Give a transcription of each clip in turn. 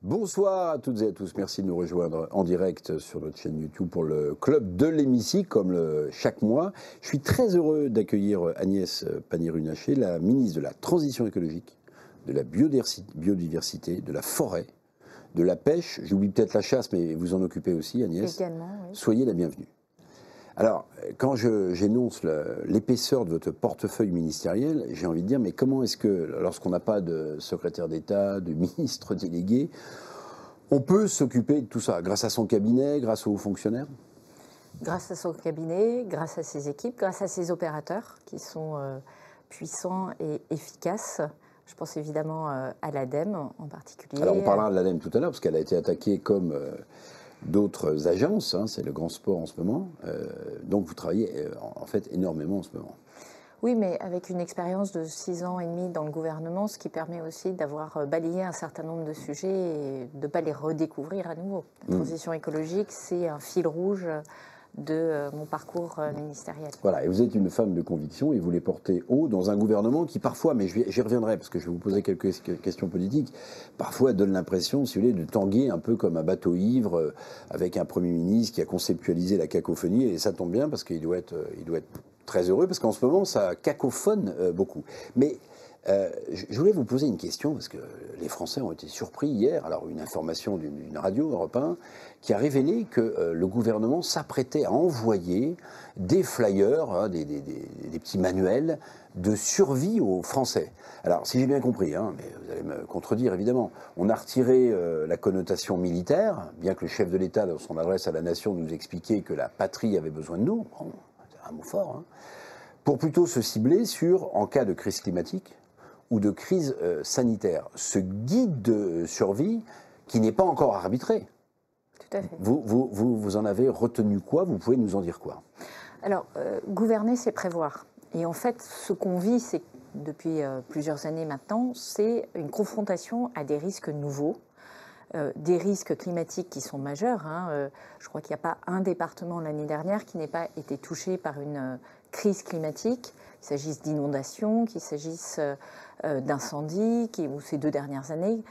Bonsoir à toutes et à tous, merci de nous rejoindre en direct sur notre chaîne YouTube pour le Club de l'Hémicycle, comme chaque mois. Je suis très heureux d'accueillir Agnès Pannier-Runacher, la ministre de la Transition écologique, de la biodiversité, de la forêt, de la pêche. J'oublie peut-être la chasse, mais vous en occupez aussi, Agnès. Également, oui. Soyez la bienvenue. Alors, quand j'énonce l'épaisseur de votre portefeuille ministériel, j'ai envie de dire, mais comment est-ce que, lorsqu'on n'a pas de secrétaire d'État, de ministre délégué, on peut s'occuper de tout ça grâce à son cabinet, grâce aux hauts fonctionnaires? Grâce à son cabinet, grâce à ses équipes, grâce à ses opérateurs qui sont puissants et efficaces. Je pense évidemment à l'ADEME en particulier. Alors, on parlera de l'ADEME tout à l'heure, parce qu'elle a été attaquée comme d'autres agences, hein, c'est le grand sport en ce moment. Donc, vous travaillez en fait énormément en ce moment. Oui, mais avec une expérience de 6 ans et demi dans le gouvernement, ce qui permet aussi d'avoir balayé un certain nombre de sujets et de ne pas les redécouvrir à nouveau. La transition écologique, c'est un fil rouge de mon parcours ministériel. Voilà, et vous êtes une femme de conviction et vous les portez haut dans un gouvernement qui parfois, mais j'y reviendrai parce que je vais vous poser quelques questions politiques, parfois donne l'impression, si vous voulez, de tanguer un peu comme un bateau ivre avec un Premier ministre qui a conceptualisé la cacophonie, et ça tombe bien parce qu'il doit être très heureux parce qu'en ce moment, ça cacophone beaucoup. Mais je voulais vous poser une question, parce que les Français ont été surpris hier. Alors, une information d'une radio, Europe 1, qui a révélé que le gouvernement s'apprêtait à envoyer des flyers, hein, des petits manuels de survie aux Français. Alors, si j'ai bien compris, hein, mais vous allez me contredire évidemment, on a retiré la connotation militaire, bien que le chef de l'État, dans son adresse à la nation, nous expliquait que la patrie avait besoin de nous, bon, c'est un mot fort, hein, pour plutôt se cibler sur, en cas de crise climatique, ou de crise sanitaire. Ce guide de survie qui n'est pas encore arbitré. Tout à fait. Vous en avez retenu quoi? Vous pouvez nous en dire quoi? Alors, gouverner, c'est prévoir. Et en fait, ce qu'on vit, c'est depuis plusieurs années maintenant, c'est une confrontation à des risques nouveaux, des risques climatiques qui sont majeurs. Hein. Je crois qu'il n'y a pas un département l'année dernière qui n'ait pas été touché par une crise climatique, qu'il s'agisse d'inondations, qu'il s'agisse d'incendies, ou ces 2 dernières années,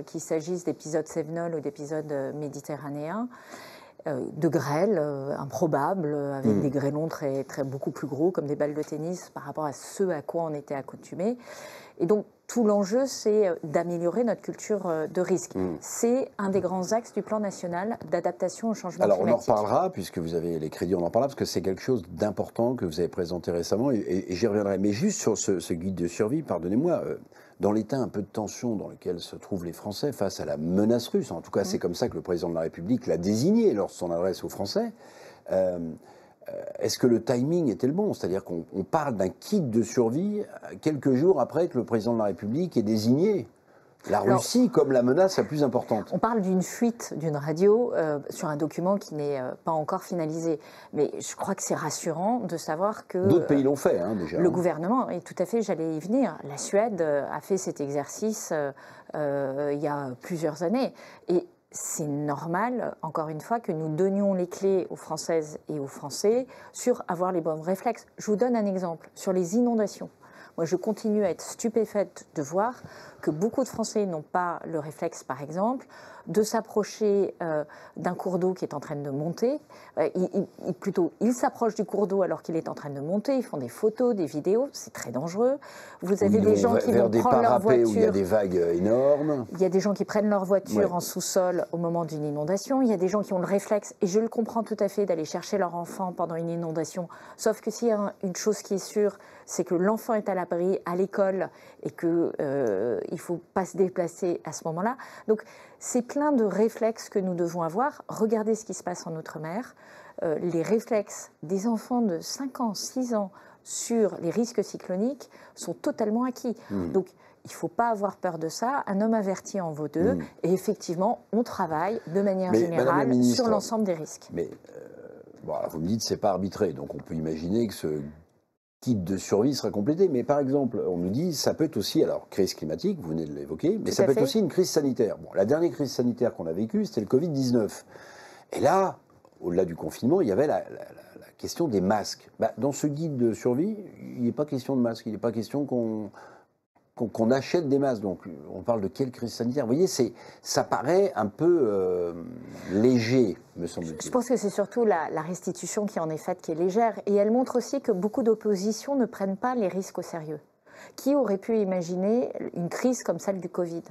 qu'il s'agisse d'épisodes cévenols ou d'épisodes méditerranéens, de grêles improbables, avec des grêlons beaucoup plus gros, comme des balles de tennis, par rapport à ce à quoi on était accoutumés. Et donc, tout l'enjeu, c'est d'améliorer notre culture de risque. C'est un des grands axes du plan national d'adaptation au changement climatique. Alors, on en reparlera, puisque vous avez les crédits, on en parlera, parce que c'est quelque chose d'important que vous avez présenté récemment, et j'y reviendrai. Mais juste sur ce guide de survie, pardonnez-moi, dans l'état un peu de tension dans lequel se trouvent les Français face à la menace russe, en tout cas, c'est comme ça que le président de la République l'a désigné lors de son adresse aux Français, est-ce que le timing était le bon? C'est-à-dire qu'on parle d'un kit de survie quelques jours après que le président de la République ait désigné la Russie comme la menace la plus importante. On parle d'une fuite d'une radio sur un document qui n'est pas encore finalisé. Mais je crois que c'est rassurant de savoir que... D'autres pays l'ont fait, hein, déjà. Le gouvernement, et tout à fait, j'allais y venir. La Suède a fait cet exercice il y a plusieurs années. Et c'est normal, encore une fois, que nous donnions les clés aux Françaises et aux Français sur avoir les bons réflexes. Je vous donne un exemple. Sur les inondations. Moi, je continue à être stupéfaite de voir que beaucoup de Français n'ont pas le réflexe, par exemple, de s'approcher d'un cours d'eau qui est en train de monter. Ils s'approchent du cours d'eau alors qu'il est en train de monter. Ils font des photos, des vidéos. C'est très dangereux. Vous avez des gens qui vont prendre leur voiture. Où il y a des vagues énormes. Il y a des gens qui prennent leur voiture en sous-sol au moment d'une inondation. Il y a des gens qui ont le réflexe, et je le comprends tout à fait, d'aller chercher leur enfant pendant une inondation. Sauf que s'il y a une chose qui est sûre, c'est que l'enfant est à l'abri, à l'école, et qu'il ne faut pas se déplacer à ce moment-là. Donc, c'est plein de réflexes que nous devons avoir. Regardez ce qui se passe en Outre-mer. Les réflexes des enfants de 5 ans, 6 ans sur les risques cycloniques sont totalement acquis. Donc, il ne faut pas avoir peur de ça. Un homme averti en vaut 2. Et effectivement, on travaille de manière générale sur l'ensemble des risques. Mais bon, alors vous me dites que ce n'est pas arbitré. Donc, on peut imaginer que ce kit de survie sera complété. Mais par exemple, on nous dit, ça peut être aussi, alors crise climatique, vous venez de l'évoquer, mais ça peut être aussi une crise sanitaire. Bon, la dernière crise sanitaire qu'on a vécue, c'était le Covid-19. Et là, au-delà du confinement, il y avait la question des masques. Bah, dans ce guide de survie, il n'est pas question de masques, il n'est pas question qu'on achète des masques. Donc, on parle de quelle crise sanitaire? Vous voyez, ça paraît un peu léger, me semble-t-il. Je pense que c'est surtout la restitution qui en est faite qui est légère. Et elle montre aussi que beaucoup d'oppositions ne prennent pas les risques au sérieux. Qui aurait pu imaginer une crise comme celle du Covid ?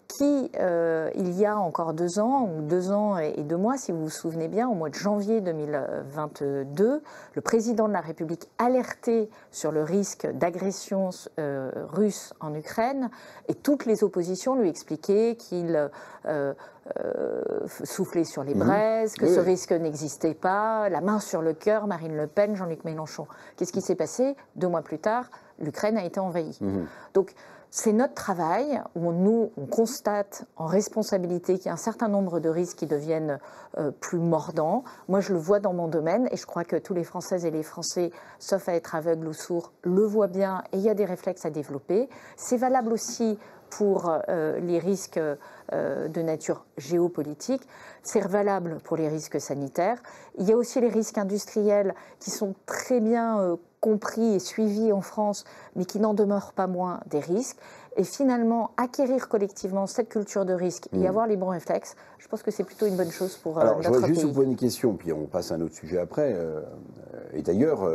Qui, il y a encore 2 ans, ou 2 ans et 2 mois, si vous vous souvenez bien, au mois de janvier 2022, le président de la République alertait sur le risque d'agression russe en Ukraine, et toutes les oppositions lui expliquaient qu'il soufflait sur les braises, que ce risque n'existait pas, la main sur le cœur, Marine Le Pen, Jean-Luc Mélenchon. Qu'est-ce qui s'est passé? 2 mois plus tard, l'Ukraine a été envahie. Donc, c'est notre travail où on constate en responsabilité qu'il y a un certain nombre de risques qui deviennent plus mordants. Moi, je le vois dans mon domaine et je crois que tous les Françaises et les Français, sauf à être aveugles ou sourds, le voient bien et il y a des réflexes à développer. C'est valable aussi pour les risques de nature géopolitique, c'est valable pour les risques sanitaires. Il y a aussi les risques industriels qui sont très bien compris et suivis en France, mais qui n'en demeurent pas moins des risques. Et finalement, acquérir collectivement cette culture de risque et avoir les bons réflexes, je pense que c'est plutôt une bonne chose pour notre pays. Alors, je voudrais juste vous poser une question, puis on passe à un autre sujet après. Et d'ailleurs,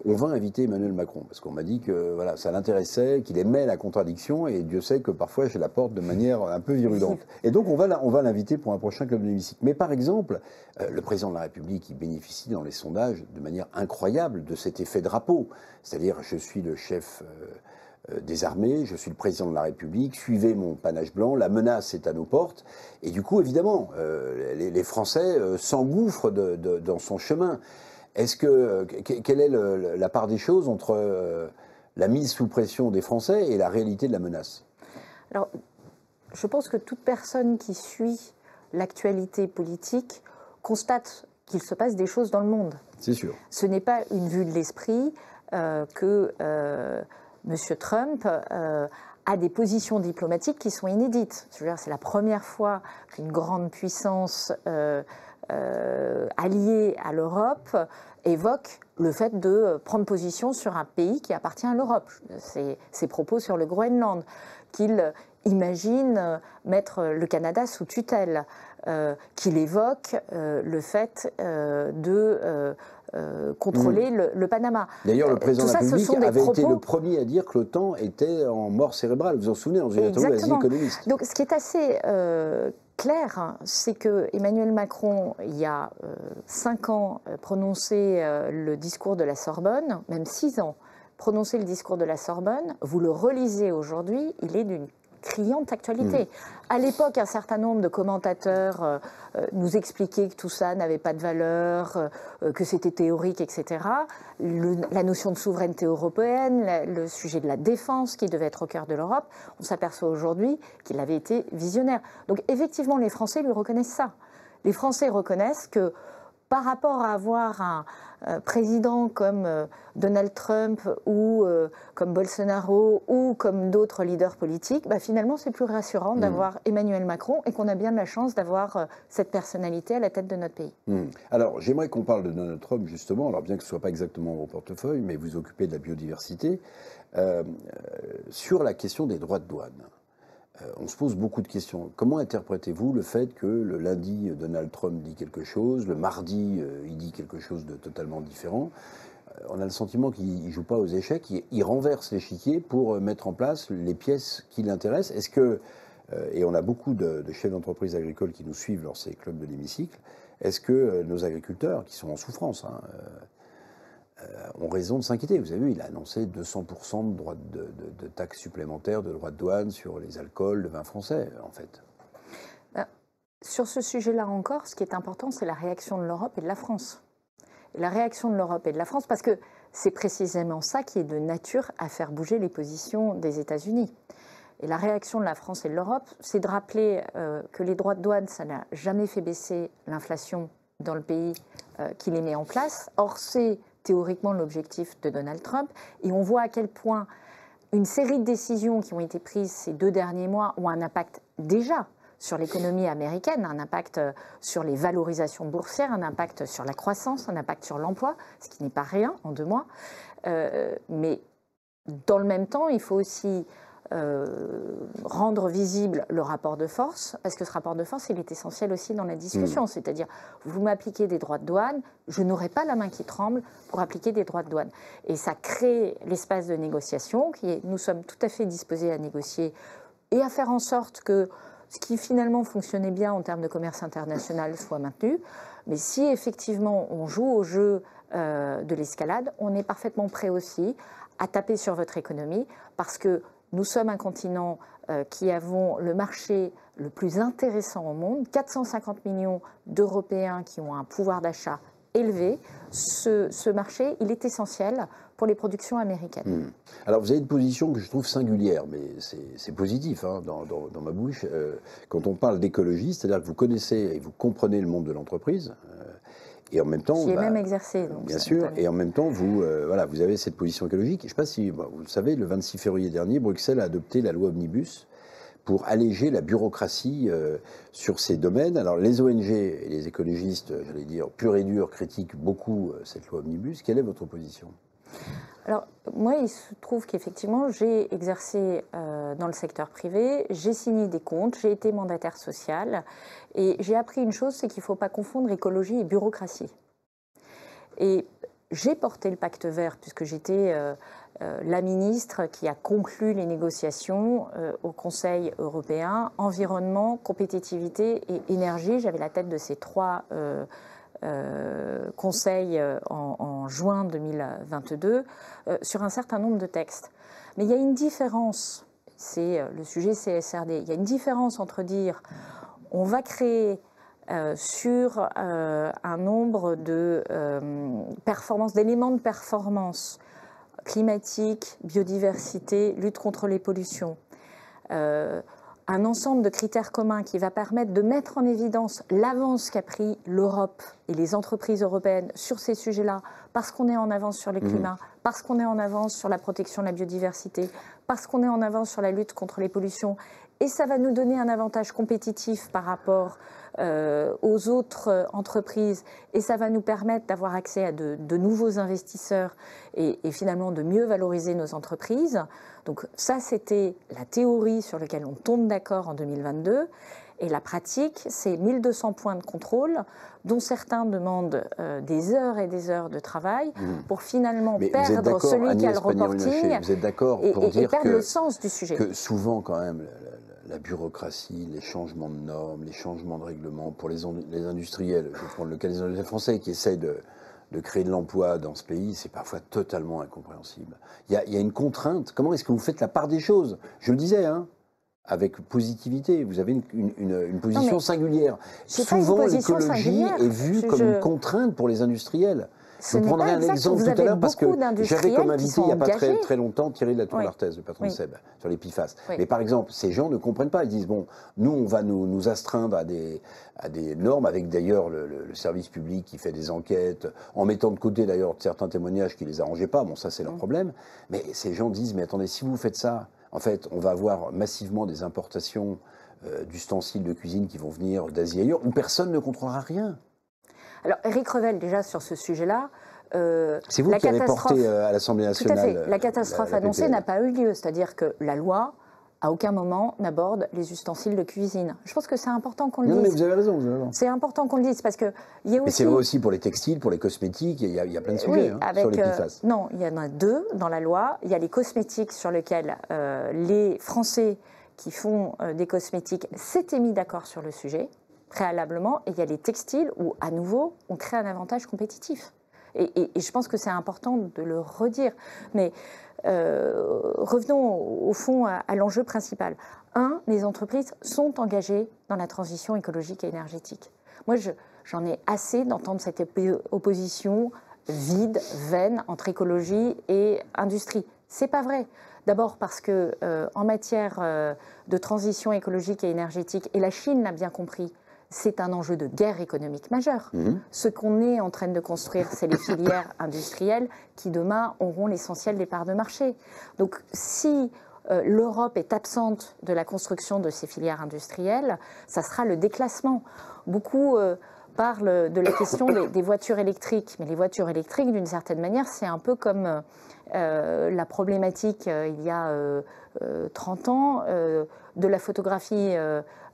on va inviter Emmanuel Macron, parce qu'on m'a dit que voilà, ça l'intéressait, qu'il aimait la contradiction, et Dieu sait que parfois je la porte de manière un peu virulente. Et donc on va l'inviter pour un prochain Club de l'Hémicycle. Mais par exemple, le président de la République, il bénéficie dans les sondages de manière incroyable de cet effet drapeau. C'est-à-dire, je suis le chef des armées, je suis le président de la République, suivez mon panache blanc, la menace est à nos portes. Et du coup, évidemment, les Français s'engouffrent dans son chemin. Quelle est la part des choses entre la mise sous pression des Français et la réalité de la menace? Alors, je pense que toute personne qui suit l'actualité politique constate qu'il se passe des choses dans le monde. C'est sûr. Ce n'est pas une vue de l'esprit que M. Trump a des positions diplomatiques qui sont inédites. C'est la première fois qu'une grande puissance alliée à l'Europe évoque le fait de prendre position sur un pays qui appartient à l'Europe. Ses propos sur le Groenland, qu'il imagine mettre le Canada sous tutelle, qu'il évoque le fait de contrôler le Panama. D'ailleurs, le président de la République avait été le premier à dire que l'OTAN était en mort cérébrale. Vous vous en souvenez, dans une interview à The Economist. Donc, ce qui est assez clair, c'est que Emmanuel Macron, il y a 5 ans, prononçait le discours de la Sorbonne, même 6 ans, prononcer le discours de la Sorbonne. Vous le relisez aujourd'hui, il est d'une criante actualité. À l'époque, un certain nombre de commentateurs nous expliquaient que tout ça n'avait pas de valeur, que c'était théorique, etc. La notion de souveraineté européenne, le sujet de la défense qui devait être au cœur de l'Europe, on s'aperçoit aujourd'hui qu'il avait été visionnaire. Donc effectivement, les Français lui reconnaissent ça. Les Français reconnaissent que par rapport à avoir un président comme Donald Trump ou comme Bolsonaro ou comme d'autres leaders politiques, finalement c'est plus rassurant d'avoir Emmanuel Macron et qu'on a bien de la chance d'avoir cette personnalité à la tête de notre pays. Alors j'aimerais qu'on parle de Donald Trump justement, alors bien que ce ne soit pas exactement vos portefeuilles, mais vous occupez de la biodiversité, sur la question des droits de douane. On se pose beaucoup de questions. Comment interprétez-vous le fait que le lundi, Donald Trump dit quelque chose, le mardi, il dit quelque chose de totalement différent? On a le sentiment qu'il ne joue pas aux échecs, il renverse l'échiquier pour mettre en place les pièces qui l'intéressent. Est-ce que, et on a beaucoup de chefs d'entreprise agricoles qui nous suivent lors de ces clubs de l'hémicycle, est-ce que nos agriculteurs, qui sont en souffrance, ont raison de s'inquiéter? Vous avez vu, il a annoncé 200% de taxes supplémentaires, de droits de douane sur les alcools, le vin français, en fait. Sur ce sujet-là encore, ce qui est important, c'est la réaction de l'Europe et de la France. Et la réaction de l'Europe et de la France, parce que c'est précisément ça qui est de nature à faire bouger les positions des États-Unis. Et la réaction de la France et de l'Europe, c'est de rappeler que les droits de douane, ça n'a jamais fait baisser l'inflation dans le pays qui les met en place. Or, c'est théoriquement l'objectif de Donald Trump. Et on voit à quel point une série de décisions qui ont été prises ces 2 derniers mois ont un impact déjà sur l'économie américaine, un impact sur les valorisations boursières, un impact sur la croissance, un impact sur l'emploi, ce qui n'est pas rien en 2 mois. Mais dans le même temps, il faut aussi rendre visible le rapport de force, parce que ce rapport de force, il est essentiel aussi dans la discussion. C'est-à-dire, vous m'appliquez des droits de douane, je n'aurai pas la main qui tremble pour appliquer des droits de douane. Et ça crée l'espace de négociation, nous sommes tout à fait disposés à négocier et à faire en sorte que ce qui finalement fonctionnait bien en termes de commerce international soit maintenu. Mais si effectivement on joue au jeu de l'escalade, on est parfaitement prêt aussi à taper sur votre économie, parce que nous sommes un continent qui avons le marché le plus intéressant au monde, 450 millions d'Européens qui ont un pouvoir d'achat élevé. Ce marché, il est essentiel pour les productions américaines. Alors vous avez une position que je trouve singulière, mais c'est positif hein, dans ma bouche. Quand on parle d'écologie, c'est-à-dire que vous connaissez et vous comprenez le monde de l'entreprise, et en même temps, j'y ai même exercé. Donc bien sûr, et en même temps, vous avez cette position écologique. Je ne sais pas si vous le savez, le 26 février dernier, Bruxelles a adopté la loi Omnibus pour alléger la bureaucratie sur ces domaines. Alors les ONG et les écologistes, j'allais dire, purs et durs, critiquent beaucoup cette loi Omnibus. Quelle est votre position ? Alors, moi, il se trouve qu'effectivement, j'ai exercé dans le secteur privé, j'ai signé des comptes, j'ai été mandataire social, et j'ai appris une chose, c'est qu'il ne faut pas confondre écologie et bureaucratie. Et j'ai porté le pacte vert, puisque j'étais la ministre qui a conclu les négociations au Conseil européen, environnement, compétitivité et énergie. J'avais la tête de ces 3 Conseil en juin 2022 sur un certain nombre de textes. Mais il y a une différence, c'est le sujet CSRD, il y a une différence entre dire on va créer sur un nombre de performances, d'éléments de performance climatique, biodiversité, lutte contre les pollutions, un ensemble de critères communs qui va permettre de mettre en évidence l'avance qu'a pris l'Europe et les entreprises européennes sur ces sujets-là, parce qu'on est en avance sur le climat, parce qu'on est en avance sur la protection de la biodiversité, parce qu'on est en avance sur la lutte contre les pollutions. Et ça va nous donner un avantage compétitif par rapport aux autres entreprises, et ça va nous permettre d'avoir accès à de nouveaux investisseurs et finalement de mieux valoriser nos entreprises. Donc ça, c'était la théorie sur laquelle on tombe d'accord en 2022. Et la pratique, c'est 1200 points de contrôle, dont certains demandent des heures et des heures de travail pour finalement perdre celui qui a le reporting. Vous êtes d'accord pour dire perdre le sens du sujet. Que souvent, quand même, la bureaucratie, les changements de normes, les changements de règlements pour les industriels, je vais prendre le cas des industriels français qui essayent de créer de l'emploi dans ce pays, c'est parfois totalement incompréhensible. Il y a une contrainte. Comment est-ce que vous faites la part des choses ? Je le disais, hein, avec positivité. Vous avez une position singulière. Souvent, l'écologie est vue comme une contrainte pour les industriels. Je vous prendrai un exemple tout à l'heure parce que j'avais comme invité il n'y a pas très longtemps Thierry de la Tour d'Artaise, le patron de SEB, sur les PFAS. Mais par exemple, ces gens ne comprennent pas. Ils disent, bon, nous, on va nous astreindre à des normes, avec d'ailleurs le service public qui fait des enquêtes, en mettant de côté d'ailleurs certains témoignages qui ne les arrangeaient pas. Bon, ça, c'est leur problème. Mais ces gens disent, mais attendez, si vous faites ça, en fait, on va avoir massivement des importations d'ustensiles de cuisine qui vont venir d'Asie ailleurs, où personne ne contrôlera rien. Alors, Éric Revel, déjà, sur ce sujet-là... c'est vous qui avez porté à l'Assemblée nationale... Tout à fait. La catastrophe annoncée n'a pas eu lieu. C'est-à-dire que la loi, à aucun moment, n'aborde les ustensiles de cuisine. Je pense que c'est important qu'on le dise. Non, mais vous avez raison. C'est important qu'on le dise, parce que... il y a aussi... Mais c'est vrai aussi pour les textiles, pour les cosmétiques, il y a plein de sujets sur les PFAS. Non, il y en a 2 dans la loi. Il y a les cosmétiques sur lesquels les Français qui font des cosmétiques s'étaient mis d'accord sur le sujet, préalablement, et il y a les textiles où, à nouveau, on crée un avantage compétitif. Et je pense que c'est important de le redire. Mais revenons au fond à l'enjeu principal. Les entreprises sont engagées dans la transition écologique et énergétique. Moi, j'en ai assez d'entendre cette opposition vide, vaine, entre écologie et industrie. C'est pas vrai. D'abord parce que, en matière de transition écologique et énergétique, et la Chine l'a bien compris, c'est un enjeu de guerre économique majeur. Ce qu'on est en train de construire, c'est les filières industrielles qui, demain, auront l'essentiel des parts de marché. Donc, si l'Europe est absente de la construction de ces filières industrielles, ça sera le déclassement. Beaucoup parlent de la question des voitures électriques, mais les voitures électriques, d'une certaine manière, c'est un peu comme la problématique, il y a 30 ans, de la photographie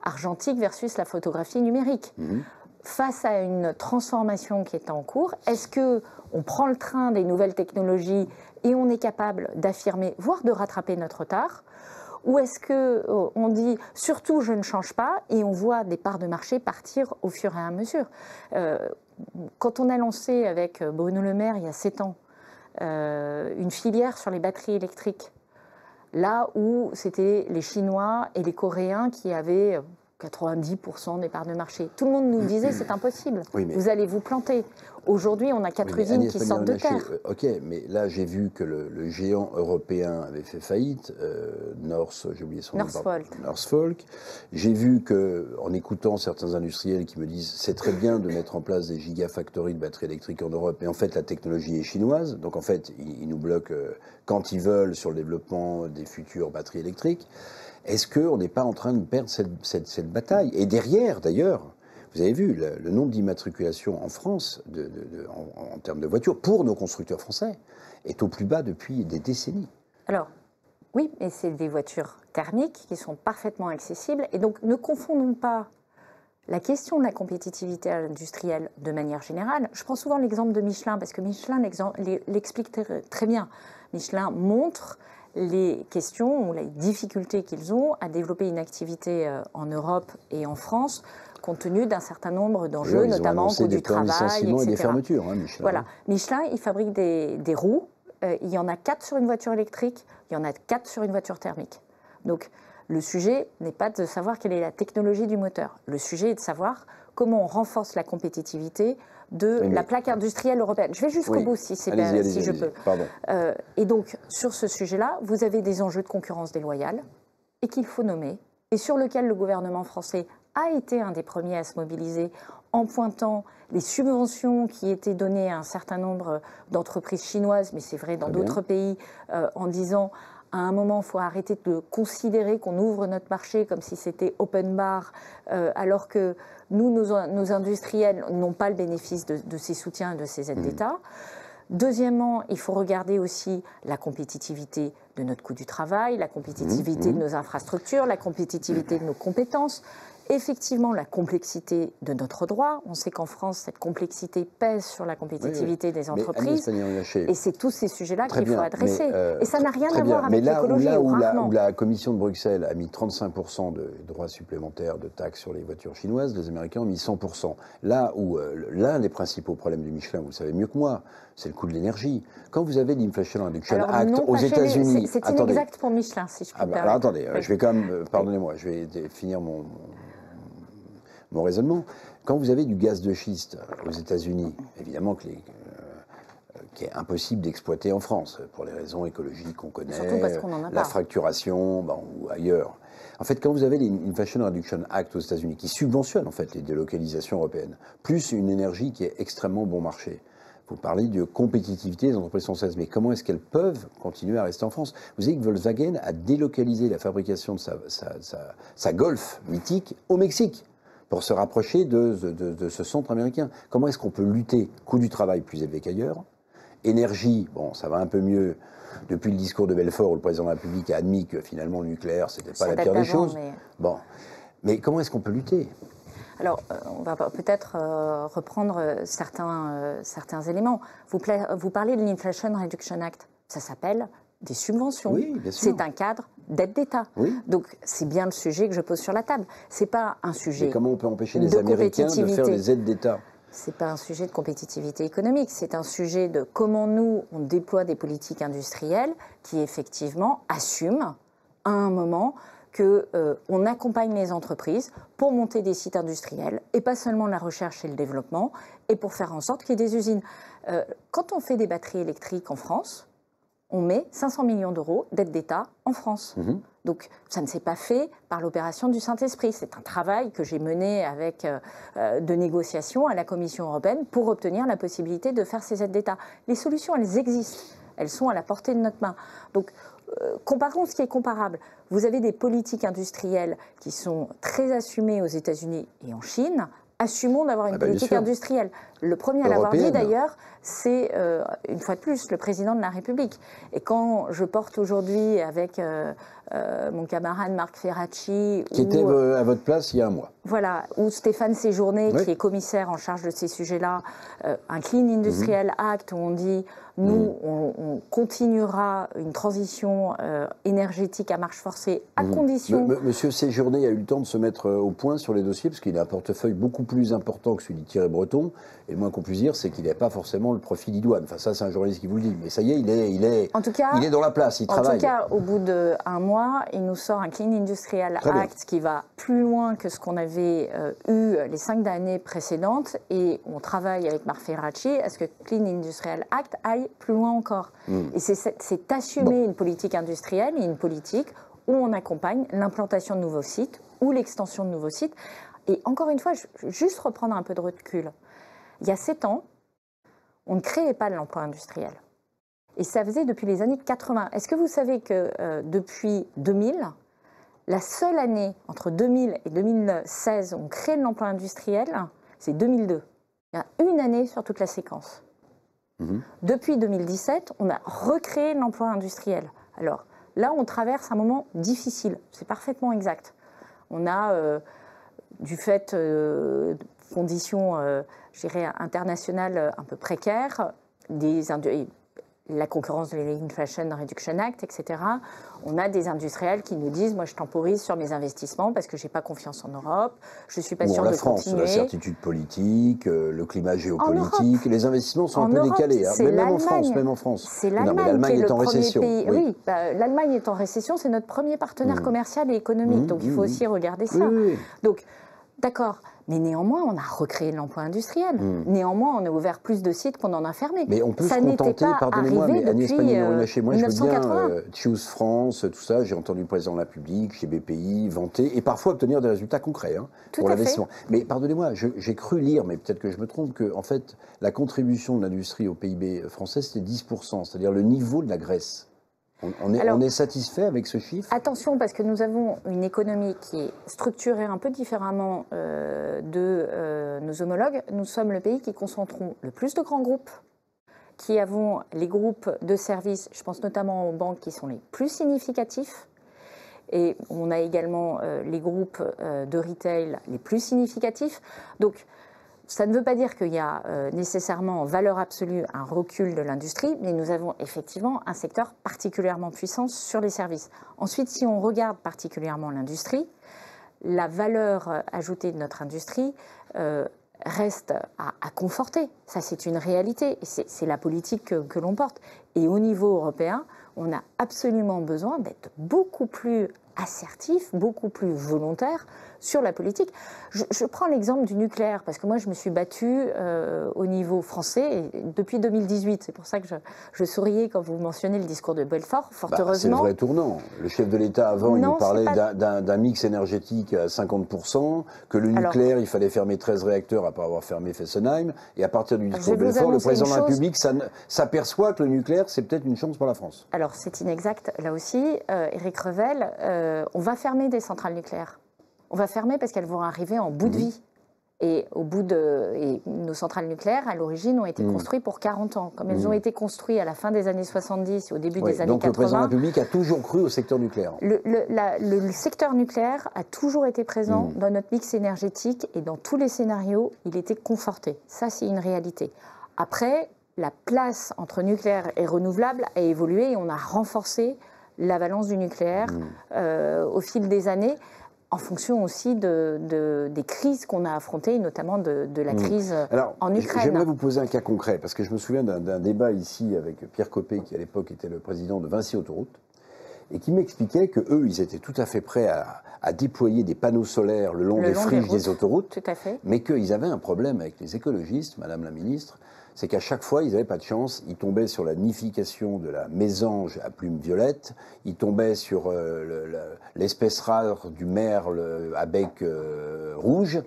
argentique versus la photographie numérique. Face à une transformation qui est en cours, est-ce qu'on prend le train des nouvelles technologies et on est capable d'affirmer, voire de rattraper notre retard, ou est-ce qu'on dit surtout je ne change pas et on voit des parts de marché partir au fur et à mesure? Quand on a lancé avec Bruno Le Maire il y a 7 ans une filière sur les batteries électriques, là où c'était les Chinois et les Coréens qui avaient 90% des parts de marché. Tout le monde nous disait c'est impossible, oui, vous allez vous planter. Aujourd'hui, on a 4 usines qui sortent de terre. Ok, mais là j'ai vu que le géant européen avait fait faillite, j'ai oublié son nom. Northvolt. J'ai vu que, en écoutant certains industriels qui me disent c'est très bien de mettre en place des gigafactories de batteries électriques en Europe, mais en fait la technologie est chinoise, donc en fait ils nous bloquent quand ils veulent sur le développement des futures batteries électriques. Est-ce qu'on n'est pas en train de perdre cette bataille? Et derrière, d'ailleurs, vous avez vu le nombre d'immatriculations en France, en termes de voitures, pour nos constructeurs français, est au plus bas depuis des décennies. Alors, oui, mais c'est des voitures thermiques qui sont parfaitement accessibles. Et donc, ne confondons pas la question de la compétitivité industrielle de manière générale. Je prends souvent l'exemple de Michelin, parce que Michelin l'explique très bien. Michelin montre les questions ou les difficultés qu'ils ont à développer une activité en Europe et en France, compte tenu d'un certain nombre d'enjeux, notamment coût du travail, etc. Et des fermetures, hein, Michelin. Voilà. Michelin, il fabrique des roues. Il y en a 4 sur une voiture électrique, il y en a 4 sur une voiture thermique. Donc, le sujet n'est pas de savoir quelle est la technologie du moteur. Le sujet est de savoir comment on renforce la compétitivité de la plaque industrielle européenne. Je vais jusqu'au bout si je peux. Pardon. Et donc, sur ce sujet-là, vous avez des enjeux de concurrence déloyale et qu'il faut nommer, et sur lequel le gouvernement français a été un des premiers à se mobiliser en pointant les subventions qui étaient données à un certain nombre d'entreprises chinoises, mais c'est vrai dans d'autres pays, en disant à un moment, il faut arrêter de considérer qu'on ouvre notre marché comme si c'était open bar, alors que nos industriels n'ont pas le bénéfice de ces soutiens et de ces aides d'État. Deuxièmement, il faut regarder aussi la compétitivité de notre coût du travail, la compétitivité de nos infrastructures, la compétitivité de nos compétences. Effectivement, la complexité de notre droit. On sait qu'en France, cette complexité pèse sur la compétitivité des entreprises. Et c'est tous ces sujets-là qu'il faut adresser. Et ça n'a rien à voir avec l'écologie. Où la Commission de Bruxelles a mis 35% de droits supplémentaires de taxes sur les voitures chinoises, les Américains ont mis 100%. Là où l'un des principaux problèmes du Michelin, vous le savez mieux que moi, c'est le coût de l'énergie. Quand vous avez l'Inflation Reduction Act aux États-Unis... C'est inexact pour Michelin, si je puis me permettre. Alors attendez, je vais quand même... Pardonnez-moi, je vais finir mon raisonnement. Quand vous avez du gaz de schiste aux États-Unis, évidemment qui est impossible d'exploiter en France, pour les raisons écologiques qu'on connaît, surtout parce qu'on en a la fracturation, ou ailleurs. En fait, quand vous avez l'Inflation Reduction Act aux États-Unis, qui subventionne en fait les délocalisations européennes, plus une énergie qui est extrêmement bon marché, vous parlez de compétitivité des entreprises françaises, mais comment est-ce qu'elles peuvent continuer à rester en France? Vous savez que Volkswagen a délocalisé la fabrication de sa Golf mythique au Mexique, pour se rapprocher de ce centre américain. Comment est-ce qu'on peut lutter? Coût du travail plus élevé qu'ailleurs. Énergie, bon, ça va un peu mieux depuis le discours de Belfort où le président de la République a admis que finalement le nucléaire, c'était pas la pire des choses. Bon, mais comment est-ce qu'on peut lutter? Alors, on va peut-être reprendre certains éléments. Vous parlez de l'Inflation Reduction Act. Ça s'appelle des subventions. Oui, bien sûr. C'est un cadre d'aide d'État. Oui. Donc, c'est bien le sujet que je pose sur la table. C'est pas un sujet. Mais comment on peut empêcher les Américains de faire des aides d'État? C'est pas un sujet de compétitivité économique. C'est un sujet de comment nous, on déploie des politiques industrielles qui, effectivement, assument à un moment qu'on accompagne les entreprises pour monter des sites industriels et pas seulement la recherche et le développement, et pour faire en sorte qu'il y ait des usines. Quand on fait des batteries électriques en France, on met 500 millions d'euros d'aide d'État en France. Donc ça ne s'est pas fait par l'opération du Saint-Esprit. C'est un travail que j'ai mené avec de négociations à la Commission européenne pour obtenir la possibilité de faire ces aides d'État. Les solutions, elles existent. Elles sont à la portée de notre main. Donc comparons ce qui est comparable. Vous avez des politiques industrielles qui sont très assumées aux États-Unis et en Chine. Assumons d'avoir une politique industrielle. Le premier à l'avoir dit d'ailleurs, c'est une fois de plus le président de la République. Et quand je porte aujourd'hui avec mon camarade Marc Ferracci... Qui était à votre place il y a un mois. Voilà, ou Stéphane Séjourné, qui est commissaire en charge de ces sujets-là, un Clean Industrial Act où on dit, nous, on continuera une transition énergétique à marche forcée à condition... Monsieur Séjourné a eu le temps de se mettre au point sur les dossiers, parce qu'il a un portefeuille beaucoup plus important que celui de Thierry Breton, et le moins qu'on puisse dire, c'est qu'il n'a pas forcément le profil idoine. Enfin, ça, c'est un journaliste qui vous le dit. Mais ça y est, il est dans la place, il travaille. En tout cas, au bout d'un mois, il nous sort un Clean Industrial Act qui va plus loin que ce qu'on avait eu les 5 années précédentes. Et on travaille avec Marc Ferracci à ce que Clean Industrial Act aille plus loin encore. Et c'est assumer une politique industrielle et une politique où on accompagne l'implantation de nouveaux sites ou l'extension de nouveaux sites. Et encore une fois, juste reprendre un peu de recul. Il y a 7 ans, on ne créait pas de l'emploi industriel. Et ça faisait depuis les années 80. Est-ce que vous savez que depuis 2000, la seule année entre 2000 et 2016 où on crée de l'emploi industriel, c'est 2002. Il y a une année sur toute la séquence. Depuis 2017, on a recréé l'emploi industriel. Alors là, on traverse un moment difficile. C'est parfaitement exact. On a, du fait de conditions, je dirais, internationales un peu précaires, la concurrence de l'Inflation Reduction Act, etc. On a des industriels qui nous disent, moi je temporise sur mes investissements parce que je n'ai pas confiance en Europe, je ne suis pas sûre de continuer. La certitude politique, le climat géopolitique, les investissements sont un peu décalés. Hein. Même en France. C'est l'Allemagne qui est en récession. Oui, l'Allemagne est en récession, c'est notre premier partenaire commercial et économique, donc il faut aussi regarder ça. Donc, d'accord. Mais néanmoins, on a recréé l'emploi industriel. Néanmoins, on a ouvert plus de sites qu'on en a fermés. Mais on peut se contenter, pardonnez-moi, mais Agnès Pannier-Runacher, moi je veux bien Choose France, tout ça, j'ai entendu le président de la République, chez BPI, vanter, et parfois obtenir des résultats concrets pour l'investissement. Mais pardonnez-moi, j'ai cru lire, mais peut-être que je me trompe, que en fait, la contribution de l'industrie au PIB français, c'était 10%, c'est-à-dire le niveau de la Grèce. On est satisfait avec ce chiffre? Attention, parce que nous avons une économie qui est structurée un peu différemment de nos homologues. Nous sommes le pays qui concentrons le plus de grands groupes, qui avons les groupes de services, je pense notamment aux banques, qui sont les plus significatifs. Et on a également les groupes de retail les plus significatifs. Donc, ça ne veut pas dire qu'il y a nécessairement en valeur absolue un recul de l'industrie, mais nous avons effectivement un secteur particulièrement puissant sur les services. Ensuite, si on regarde particulièrement l'industrie, la valeur ajoutée de notre industrie reste à conforter. Ça, c'est une réalité. C'est la politique que l'on porte. Et au niveau européen, on a absolument besoin d'être beaucoup plus assertif, beaucoup plus volontaire sur la politique. Je prends l'exemple du nucléaire, parce que moi, je me suis battue au niveau français depuis 2018. C'est pour ça que je souriais quand vous mentionnez le discours de Belfort. Fort heureusement. C'est le vrai tournant. Le chef de l'État, avant, il nous parlait d'un mix énergétique à 50%, que le nucléaire, il fallait fermer 13 réacteurs après avoir fermé Fessenheim. Et à partir du discours de Belfort, le président de la République s'aperçoit que le nucléaire, c'est peut-être une chance pour la France. Alors, c'est inexact, là aussi. Éric Revel, on va fermer des centrales nucléaires. On va fermer parce qu'elles vont arriver en bout de vie. Et nos centrales nucléaires, à l'origine, ont été construites pour 40 ans. Comme elles ont été construites à la fin des années 70 et au début des années 80. Donc le président de la République a toujours cru au secteur nucléaire. Le secteur nucléaire a toujours été présent dans notre mix énergétique et dans tous les scénarios, il était conforté. Ça, c'est une réalité. Après, la place entre nucléaire et renouvelable a évolué et on a renforcé la valence du nucléaire au fil des années, en fonction aussi des crises qu'on a affrontées, notamment de la crise en Ukraine. J'aimerais vous poser un cas concret, parce que je me souviens d'un débat ici avec Pierre Copé, qui à l'époque était le président de Vinci Autoroute, et qui m'expliquait qu'eux, ils étaient tout à fait prêts à déployer des panneaux solaires le long des friches des autoroutes, tout à fait. Mais qu'ils avaient un problème avec les écologistes, Madame la Ministre, c'est qu'à chaque fois, ils n'avaient pas de chance. Ils tombaient sur la nidification de la mésange à plumes violettes, ils tombaient sur l'espèce rare du merle à bec rouge,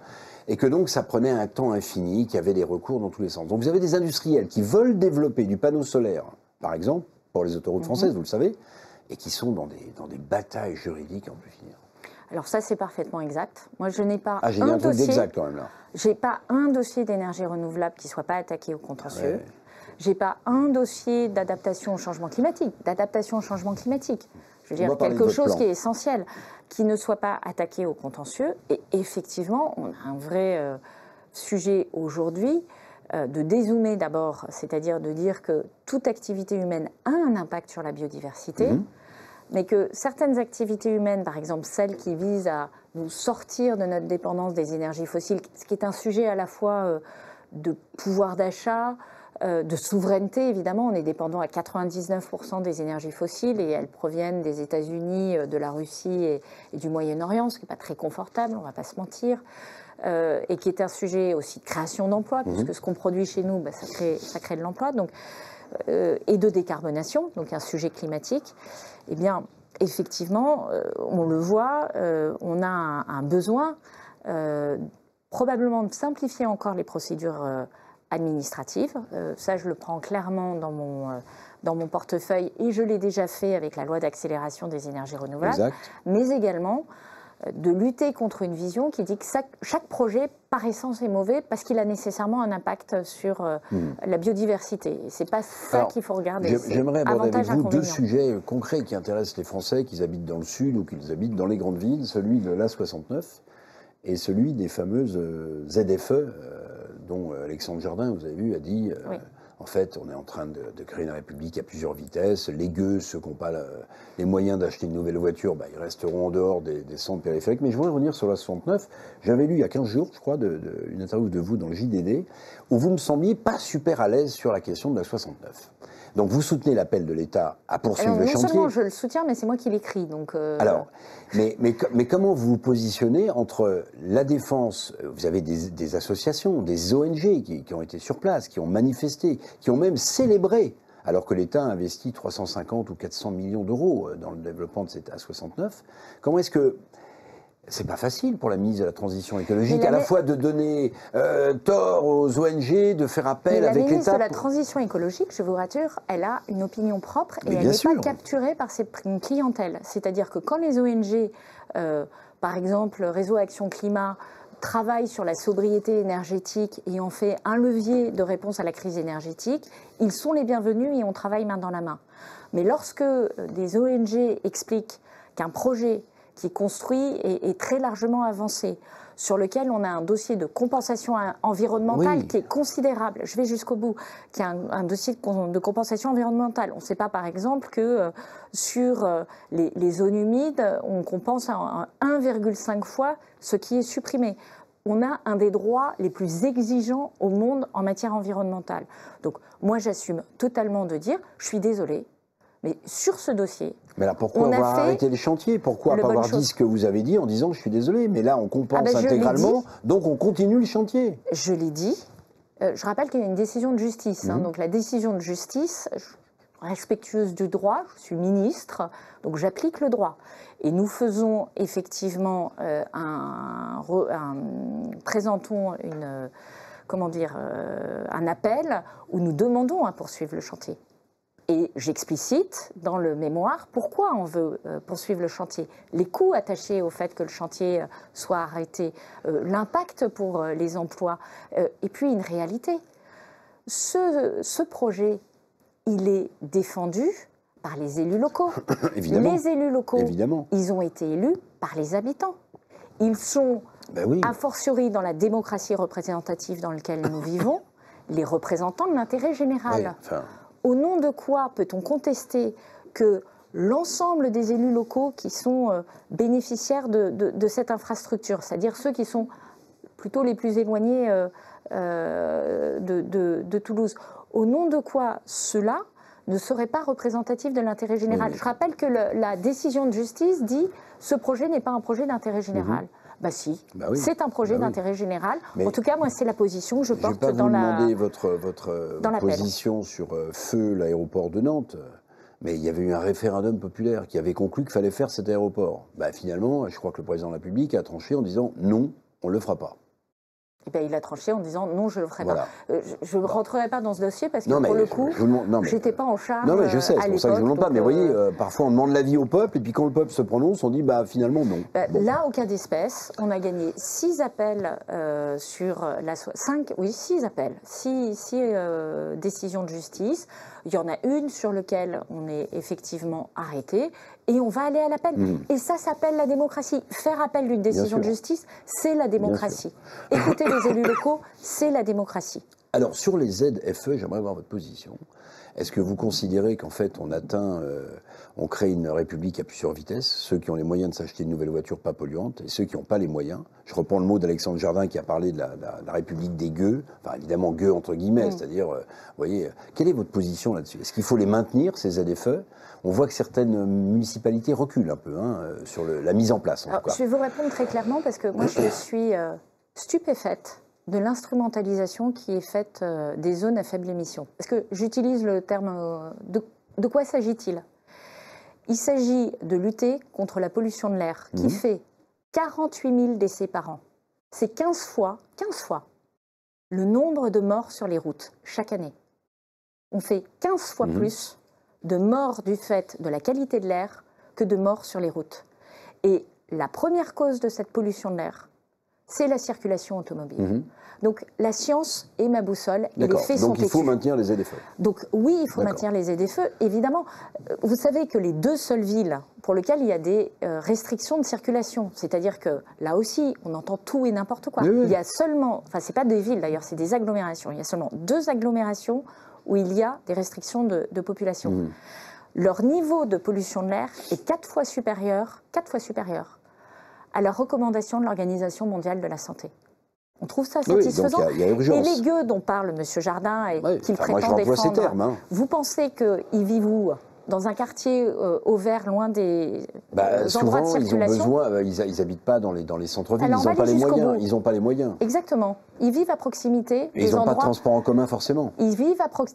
et que donc ça prenait un temps infini, qu'il y avait des recours dans tous les sens. Donc vous avez des industriels qui veulent développer du panneau solaire, par exemple, pour les autoroutes françaises, vous le savez, et qui sont dans des batailles juridiques en plus finir. Alors ça, c'est parfaitement exact. Moi, je n'ai pas j'ai un truc d'exact quand même là. J'ai pas un dossier d'énergie renouvelable qui ne soit pas attaqué au contentieux. Ouais. J'ai pas un dossier d'adaptation au changement climatique. Je veux dire, quelque chose qui est essentiel, qui ne soit pas attaqué au contentieux. Et effectivement, on a un vrai sujet aujourd'hui de dézoomer d'abord, c'est-à-dire de dire que toute activité humaine a un impact sur la biodiversité, mais que certaines activités humaines, par exemple celles qui visent à nous sortir de notre dépendance des énergies fossiles, ce qui est un sujet à la fois de pouvoir d'achat, de souveraineté, évidemment. On est dépendant à 99% des énergies fossiles et elles proviennent des États-Unis, de la Russie et du Moyen-Orient, ce qui n'est pas très confortable, on ne va pas se mentir. Et qui est un sujet aussi de création d'emplois, puisque ce qu'on produit chez nous, ça crée de l'emploi, donc, et de décarbonation, donc un sujet climatique. Eh bien, effectivement, on le voit, on a un besoin probablement de simplifier encore les procédures administratives. Ça, je le prends clairement dans mon portefeuille et je l'ai déjà fait avec la loi d'accélération des énergies renouvelables, exact. Mais également de lutter contre une vision qui dit que chaque projet, par essence, est mauvais parce qu'il a nécessairement un impact sur la biodiversité. Ce n'est pas ça qu'il faut regarder. J'aimerais aborder avec vous deux sujets concrets qui intéressent les Français, qu'ils habitent dans le sud ou qu'ils habitent dans les grandes villes, celui de l'A69 et celui des fameuses ZFE, dont Alexandre Jardin, vous avez vu, a dit... Oui. En fait, on est en train de créer une république à plusieurs vitesses. Les gueux, ceux qui n'ont pas les moyens d'acheter une nouvelle voiture, ils resteront en dehors des centres périphériques. Mais je voudrais revenir sur la 69. J'avais lu il y a 15 jours, je crois, une interview de vous dans le JDD, où vous me sembliez pas super à l'aise sur la question de la 69. Donc vous soutenez l'appel de l'État à poursuivre le chantier. Non seulement je le soutiens, mais c'est moi qui l'écris. Alors, mais comment vous vous positionnez entre la défense, vous avez des associations, des ONG qui ont été sur place, qui ont manifesté, qui ont même célébré, alors que l'État a investi 350 ou 400 millions d'euros dans le développement de cette A69. Comment est-ce que... C'est pas facile pour la ministre de la Transition écologique, à la fois de donner tort aux ONG, de faire appel avec l'État. La ministre de la Transition écologique, je vous rassure, elle a une opinion propre et elle n'est pas capturée par une clientèle. C'est-à-dire que quand les ONG, par exemple Réseau Action Climat, travaillent sur la sobriété énergétique et ont fait un levier de réponse à la crise énergétique, ils sont les bienvenus et on travaille main dans la main. Mais lorsque des ONG expliquent qu'un projet qui est construit et très largement avancé, sur lequel on a un dossier de compensation environnementale qui est considérable, je vais jusqu'au bout, qui a un dossier de compensation environnementale. On ne sait pas, par exemple, que sur les zones humides, on compense à 1,5 fois ce qui est supprimé. On a un des droits les plus exigeants au monde en matière environnementale. Donc, moi, j'assume totalement de dire, je suis désolée, mais sur ce dossier... Mais là, pourquoi avoir arrêté les chantiers? Pourquoi pas avoir dit ce que vous avez dit en disant « je suis désolé », mais là, on compense intégralement, donc on continue le chantier. Je l'ai dit. Je rappelle qu'il y a une décision de justice. Donc la décision de justice, respectueuse du droit, je suis ministre, donc j'applique le droit. Et nous faisons effectivement présentons un appel où nous demandons à poursuivre le chantier. Et j'explicite dans le mémoire pourquoi on veut poursuivre le chantier, les coûts attachés au fait que le chantier soit arrêté, l'impact pour les emplois, et puis une réalité. Ce projet, il est défendu par les élus locaux. Évidemment. Les élus locaux, évidemment, ils ont été élus par les habitants. Ils sont, a fortiori dans la démocratie représentative dans laquelle nous vivons, les représentants de l'intérêt général. Au nom de quoi peut-on contester que l'ensemble des élus locaux qui sont bénéficiaires de cette infrastructure, c'est-à-dire ceux qui sont plutôt les plus éloignés de Toulouse, au nom de quoi cela ne serait pas représentatif de l'intérêt général? Je rappelle que la décision de justice dit « ce projet n'est pas un projet d'intérêt général ». Bah si, Bah oui. c'est un projet Bah oui. d'intérêt général. Mais en tout cas, moi, c'est la position que je je ne vais porte pas dans vous la... demander votre dans l'appel. position sur feu l'aéroport de Nantes, mais il y avait eu un référendum populaire qui avait conclu qu'il fallait faire cet aéroport. Bah, finalement, je crois que le président de la République a tranché en disant non, on ne le fera pas. Eh ben, il a tranché en disant non, je ne le ferai Voilà. pas. Je ne rentrerai pas dans ce dossier parce que Non, mais pour le coup, je vous demande- non, mais- je n'étais pas en charge. Non, mais je sais, à c'est pour ça que je ne vous demande l'époque, pas. Mais vous donc, voyez, parfois on demande l'avis au peuple, et puis quand le peuple se prononce, on dit bah finalement non. bah, Bon. là, au cas d'espèce, on a gagné 6 appels sur la 6 appels, 6 décisions de justice. Il y en a une sur laquelle on est effectivement arrêté et on va aller à l'appel. Et ça s'appelle la démocratie. Faire appel d'une décision de sûr. justice, c'est la démocratie. Écouter les élus locaux, c'est la démocratie. Alors sur les ZFE, j'aimerais voir votre position. Est-ce que vous considérez qu'en fait on crée une république à plusieurs vitesses, ceux qui ont les moyens de s'acheter une nouvelle voiture pas polluante et ceux qui n'ont pas les moyens? Je reprends le mot d'Alexandre Jardin qui a parlé de la république des gueux, enfin évidemment gueux entre guillemets, c'est-à-dire, vous voyez, quelle est votre position là-dessus? Est-ce qu'il faut les maintenir, ces ZFE? On voit que certaines municipalités reculent un peu sur la mise en place. Alors, je vais vous répondre très clairement parce que moi je suis stupéfaite de l'instrumentalisation qui est faite des zones à faible émission. Parce que j'utilise le terme... de quoi s'agit-il? Il s'agit de lutter contre la pollution de l'air qui fait 48 000 décès par an. C'est 15 fois le nombre de morts sur les routes chaque année. On fait 15 fois plus de morts du fait de la qualité de l'air que de morts sur les routes. Et la première cause de cette pollution de l'air, c'est la circulation automobile. Donc la science est ma boussole et les faits sont Donc il faut têtus. maintenir les ZFE. Donc oui, il faut maintenir les ZFE, évidemment. Vous savez que les 2 seules villes pour lesquelles il y a des restrictions de circulation, c'est-à-dire que là aussi, on entend tout et n'importe quoi. Oui. Il y a seulement, enfin c'est pas des villes d'ailleurs, c'est des agglomérations. Il y a seulement 2 agglomérations où il y a des restrictions de population. Leur niveau de pollution de l'air est 4 fois supérieur à la recommandation de l'Organisation mondiale de la santé. On trouve ça satisfaisant. Donc il y a urgence. Et les gueux dont parle M. Jardin et qu'il moi, prétend j'emploie ces défendre, termes. vous pensez qu'ils vivent où? Dans un quartier au vert, loin des endroits souvent, de circulation? ils n'habitent pas dans les centres-villes, Alors, ils n'ont pas les moyens. bout. Ils n'ont pas les moyens. Exactement. Ils vivent à proximité Et des ils n'ont endroits... pas de transport en commun forcément.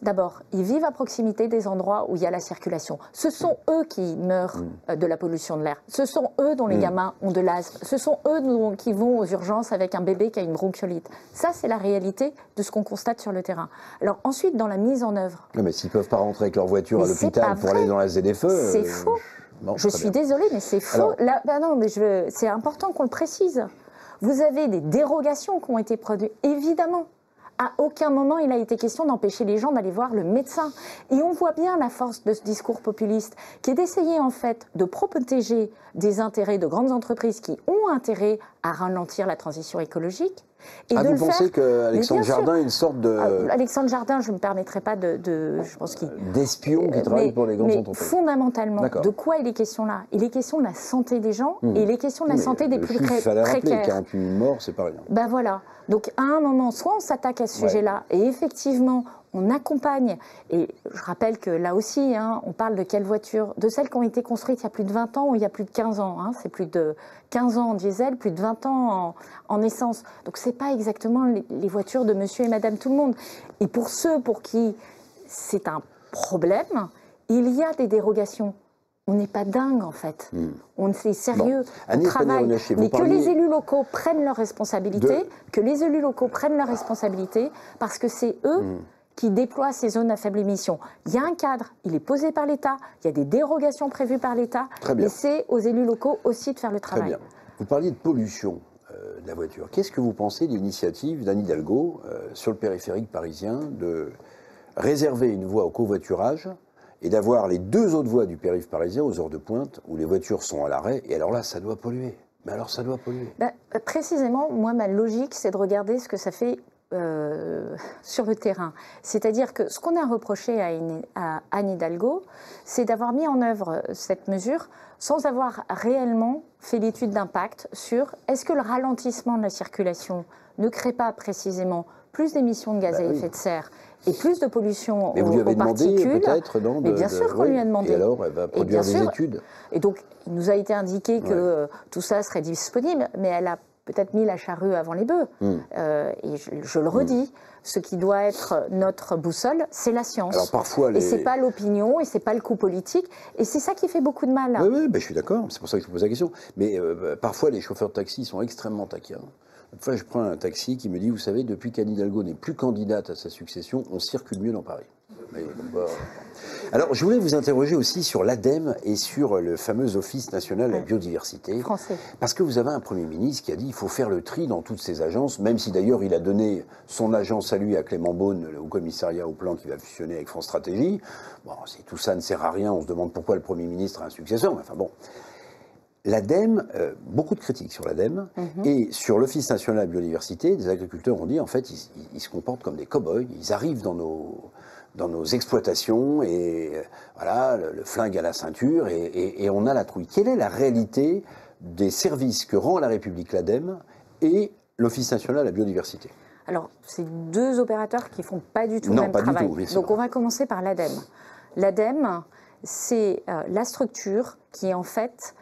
D'abord, ils vivent à proximité des endroits où il y a la circulation. Ce sont eux qui meurent de la pollution de l'air. Ce sont eux dont les gamins ont de l'asthme. Ce sont eux qui vont aux urgences avec un bébé qui a une bronchiolite. Ça, c'est la réalité de ce qu'on constate sur le terrain. Alors ensuite, dans la mise en œuvre... Non, mais s'ils ne peuvent pas rentrer avec leur voiture Mais à c'est l'hôpital pas pour vrai. aller dans la ZFE... C'est faux. Bon, Je très suis bien. désolée, mais c'est faux. Alors- Non, mais c'est important qu'on le précise. Vous avez des dérogations qui ont été produites, évidemment. À aucun moment, il a été question d'empêcher les gens d'aller voir le médecin. Et on voit bien la force de ce discours populiste, qui est d'essayer en fait de protéger des intérêts de grandes entreprises qui ont intérêt à ralentir la transition écologique. Et de vous le pensez faire. qu'Alexandre Mais bien sûr. Jardin est une sorte Alexandre Jardin, je ne me permettrai pas je pense qu'il... d'espion qui travaille pour les grandes mais entreprises? fondamentalement, D'accord. de quoi il est question là? Il est question de la santé des gens et il est question de la santé des plus Il fallait rappeler, précaires. 48 000 morts, c'est pas rien. Ben voilà. Donc à un moment, soit on s'attaque à ce Ouais. sujet-là et effectivement on accompagne. Et je rappelle que là aussi, on parle de quelles voitures? De celles qui ont été construites il y a plus de 20 ans ou il y a plus de 15 ans. C'est plus de 15 ans en diesel, plus de 20 ans en essence. Donc c'est pas exactement les voitures de monsieur et madame tout le monde. Et pour ceux pour qui c'est un problème, il y a des dérogations. On n'est pas dingue en fait. On est sérieux, on Agnès travaille. Pannier-Runacher, vous Mais que parliez les élus locaux prennent leurs responsabilités, parce que c'est eux qui déploient ces zones à faible émission. Il y a un cadre, il est posé par l'État, il y a des dérogations prévues par l'État, Très bien. mais c'est aux élus locaux aussi de faire le Très travail. bien. Vous parliez de pollution de la voiture. Qu'est-ce que vous pensez de l'initiative d'Anne Hidalgo sur le périphérique parisien de réserver une voie au covoiturage et d'avoir les 2 autres voies du périph' parisien aux heures de pointe où les voitures sont à l'arrêt et alors là, ça doit polluer. Mais alors, ça doit polluer. Précisément, moi, ma logique, c'est de regarder ce que ça fait sur le terrain. C'est-à-dire que ce qu'on a reproché à Anne Hidalgo, c'est d'avoir mis en œuvre cette mesure sans avoir réellement fait l'étude d'impact sur est-ce que le ralentissement de la circulation ne crée pas précisément plus d'émissions de gaz à effet de serre et plus de pollution Mais vous lui avez aux demandé particules. peut-être, non? Mais bien sûr qu'on lui a demandé. Et alors, elle va produire des études. Et donc, il nous a été indiqué que tout ça serait disponible, mais elle a peut-être mis la charrue avant les bœufs. Et je le redis, ce qui doit être notre boussole, c'est la science. Alors parfois, et c'est pas l'opinion, et c'est pas le coup politique, et c'est ça qui fait beaucoup de mal. Oui, je suis d'accord, c'est pour ça que je vous pose la question. Mais parfois, les chauffeurs de taxi sont extrêmement taquins. Une fois, je prends un taxi qui me dit, vous savez, depuis qu'Anne Hidalgo n'est plus candidate à sa succession, on circule mieux dans Paris. Alors, je voulais vous interroger aussi sur l'ADEME et sur le fameux Office national de la biodiversité. Français. Parce que vous avez un Premier ministre qui a dit qu'il faut faire le tri dans toutes ces agences, même si d'ailleurs il a donné son agence à lui, à Clément Beaune, au commissariat au plan qui va fusionner avec France Stratégie. Bon, si tout ça ne sert à rien, on se demande pourquoi le Premier ministre a un successeur, mais enfin bon. L'ADEME, beaucoup de critiques sur l'ADEME, et sur l'Office national de la biodiversité, des agriculteurs ont dit, en fait, ils se comportent comme des cow-boys, ils arrivent dans nos exploitations, et voilà, le flingue à la ceinture, et on a la trouille. Quelle est la réalité des services que rend à la République l'ADEME et l'Office national de la biodiversité? Alors, c'est deux opérateurs qui ne font pas du tout le même travail. Du tout, donc, on va commencer par l'ADEME. L'ADEME, c'est la structure qui, en fait,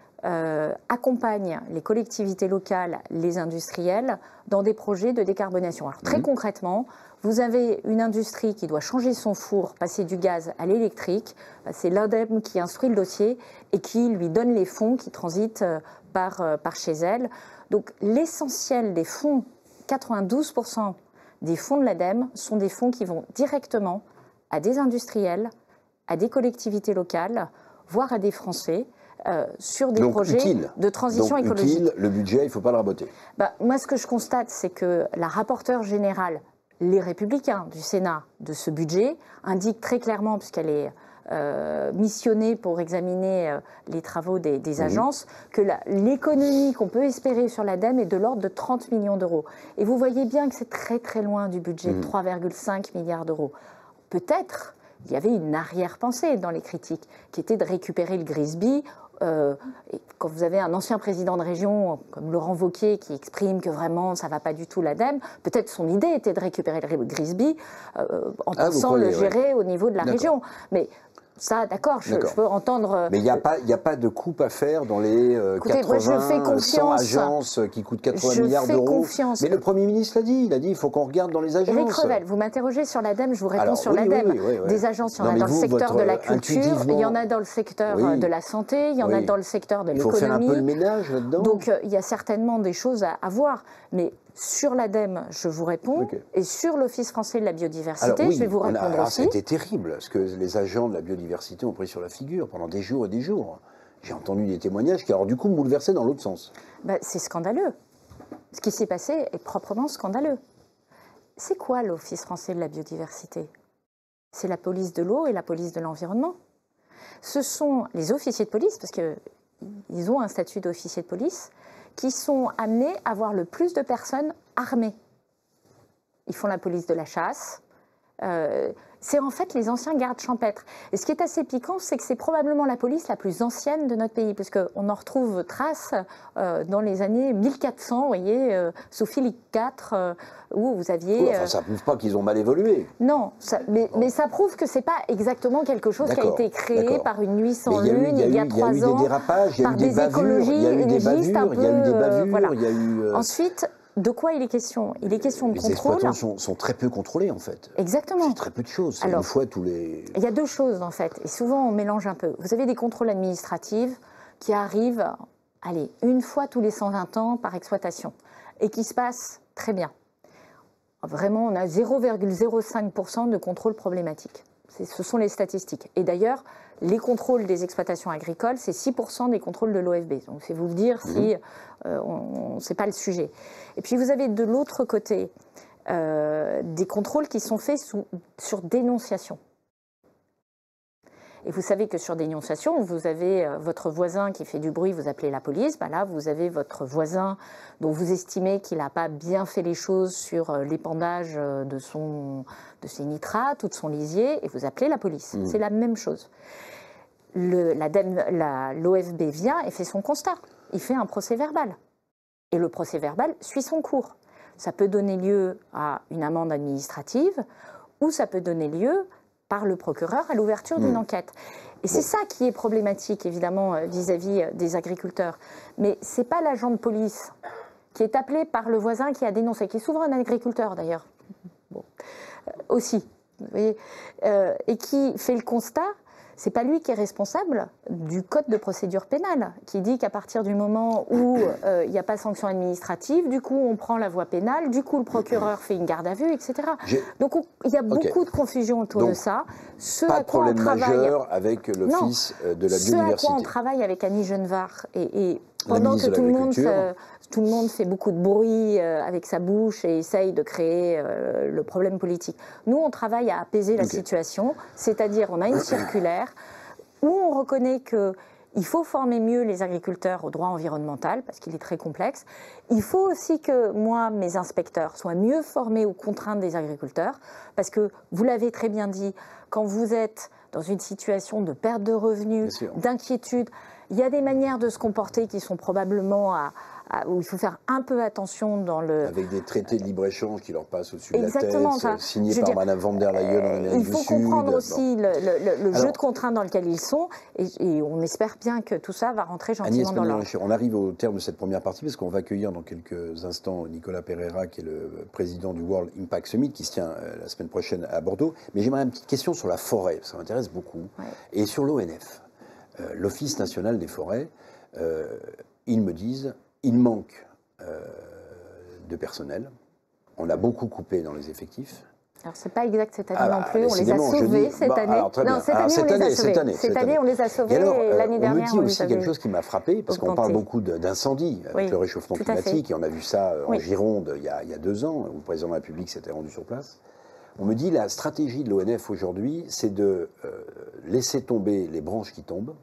accompagne les collectivités locales, les industriels, dans des projets de décarbonation. Alors, très concrètement, vous avez une industrie qui doit changer son four, passer du gaz à l'électrique. C'est l'ADEME qui instruit le dossier et qui lui donne les fonds qui transitent par chez elle. Donc, l'essentiel des fonds, 92% des fonds de l'ADEME, sont des fonds qui vont directement à des industriels, à des collectivités locales, voire à des Français, sur des projets de transition écologique. Utile, le budget, il ne faut pas le raboter. Moi, ce que je constate, c'est que la rapporteure générale, les Républicains du Sénat, de ce budget, indique très clairement, puisqu'elle est missionnée pour examiner les travaux des agences, que l'économie qu'on peut espérer sur l'ADEME est de l'ordre de 30 millions d'euros. Et vous voyez bien que c'est très très loin du budget de 3,5 milliards d'euros. Peut-être il y avait une arrière-pensée dans les critiques, qui était de récupérer le Grisby. Et quand vous avez un ancien président de région comme Laurent Wauquiez qui exprime que vraiment ça ne va pas du tout l'ADEME, peut-être son idée était de récupérer le Grisby en pensant le gérer au niveau de la région. Mais ça, d'accord, je peux entendre... Mais il n'y a pas de coupe à faire dans les 100 agences qui coûtent 80 milliards d'euros. Mais le Premier ministre l'a dit, il a dit il faut qu'on regarde dans les agences. Éric Revel, vous m'interrogez sur l'ADEME, je vous réponds sur l'ADEME. Des agences, il y en a dans le secteur de la culture, il y en a dans le secteur de la santé, il y en a dans le secteur de l'économie. Il faut faire un peu le ménage là-dedans. Donc il y a certainement des choses à voir. Mais sur l'ADEME, je vous réponds. Et sur l'Office français de la biodiversité, je vais vous répondre aussi. C'était terrible, ce que les agents de la biodiversité ont pris sur la figure pendant des jours et des jours. J'ai entendu des témoignages qui, alors du coup, me bouleversaient dans l'autre sens. C'est scandaleux. Ce qui s'est passé est proprement scandaleux. C'est quoi l'Office français de la biodiversité? C'est la police de l'eau et la police de l'environnement. Ce sont les officiers de police, parce qu'ils ont un statut d'officier de police, qui sont amenés à avoir le plus de personnes armées. Ils font la police de la chasse. C'est en fait les anciens gardes champêtres. Et ce qui est assez piquant, c'est que c'est probablement la police la plus ancienne de notre pays, puisqu'on en retrouve trace dans les années 1400, vous voyez, sous Philippe IV, où vous aviez... ça ne prouve pas qu'ils ont mal évolué. Non, mais ça prouve que ce n'est pas exactement quelque chose qui a été créé par une nuit sans lune il y a 3 ans. Il y a eu des dérapages, il y a eu des bavures, il y a eu des bavures. Ensuite... De quoi il est question? Il est question de contrôle. Les exploitants sont très peu contrôlés, en fait. Exactement. C'est très peu de choses. Alors, une fois tous les... Il y a deux choses, en fait. Et souvent, on mélange un peu. Vous avez des contrôles administratifs qui arrivent, allez, une fois tous les 120 ans par exploitation. Et qui se passent très bien. Vraiment, on a 0,05% de contrôle problématique. Ce sont les statistiques. Et d'ailleurs, les contrôles des exploitations agricoles, c'est 6% des contrôles de l'OFB. Donc, c'est vous dire si c'est pas le sujet. Et puis, vous avez de l'autre côté des contrôles qui sont faits sur dénonciation. Et vous savez que sur dénonciation, vous avez votre voisin qui fait du bruit, vous appelez la police. Là, vous avez votre voisin dont vous estimez qu'il n'a pas bien fait les choses sur l'épandage de ses nitrates ou de son lisier, et vous appelez la police. C'est la même chose. L'OFB vient et fait son constat. Il fait un procès-verbal. Et le procès-verbal suit son cours. Ça peut donner lieu à une amende administrative ou ça peut donner lieu par le procureur à l'ouverture d'une enquête. Et c'est ça qui est problématique, évidemment, vis-à-vis des agriculteurs. Mais ce n'est pas l'agent de police qui est appelé par le voisin qui a dénoncé, qui est souvent un agriculteur d'ailleurs, bon, aussi, vous voyez, et qui fait le constat. C'est pas lui qui est responsable du code de procédure pénale, qui dit qu'à partir du moment où il n'y a pas sanction administrative, du coup on prend la voie pénale, du coup le procureur fait une garde à vue, etc. Donc il y a beaucoup de confusion autour de ça. Pas de problème majeur avec l'Office de la biodiversité. Ce à quoi on travaille avec Annie Genevard et pendant que tout le monde fait beaucoup de bruit avec sa bouche et essaye de créer le problème politique. Nous, on travaille à apaiser la situation, c'est-à-dire on a une circulaire où on reconnaît qu'il faut former mieux les agriculteurs au droit environnemental, parce qu'il est très complexe. Il faut aussi que moi, mes inspecteurs, soient mieux formés aux contraintes des agriculteurs, parce que, vous l'avez très bien dit, quand vous êtes dans une situation de perte de revenus, d'inquiétude, il y a des manières de se comporter qui sont probablement où il faut faire un peu attention dans le... Avec des traités de libre-échange qui leur passent au-dessus de la tête, signés par Mme von der Leyen en Amérique du Sud. Il faut comprendre aussi le jeu de contraintes dans lequel ils sont, et on espère bien que tout ça va rentrer gentiment dans l'ordre. On arrive au terme de cette première partie, parce qu'on va accueillir dans quelques instants Nicolas Pereira, qui est le président du World Impact Summit, qui se tient la semaine prochaine à Bordeaux. Mais j'aimerais une petite question sur la forêt, parce que ça m'intéresse beaucoup, et sur l'ONF. L'Office national des forêts, ils me disent, il manque de personnel. On a beaucoup coupé dans les effectifs. Alors, c'est pas exact cette année non plus. On les a sauvés cette année. Non, cette année, on les a sauvés. Cette année, on les a sauvés. Et l'année dernière, on me dit aussi quelque chose qui m'a frappé, parce qu'on parle beaucoup d'incendies avec le réchauffement climatique, et on a vu ça en Gironde il y a 2 ans, où le président de la République s'était rendu sur place. On me dit, la stratégie de l'ONF aujourd'hui, c'est de laisser tomber les branches qui tombent,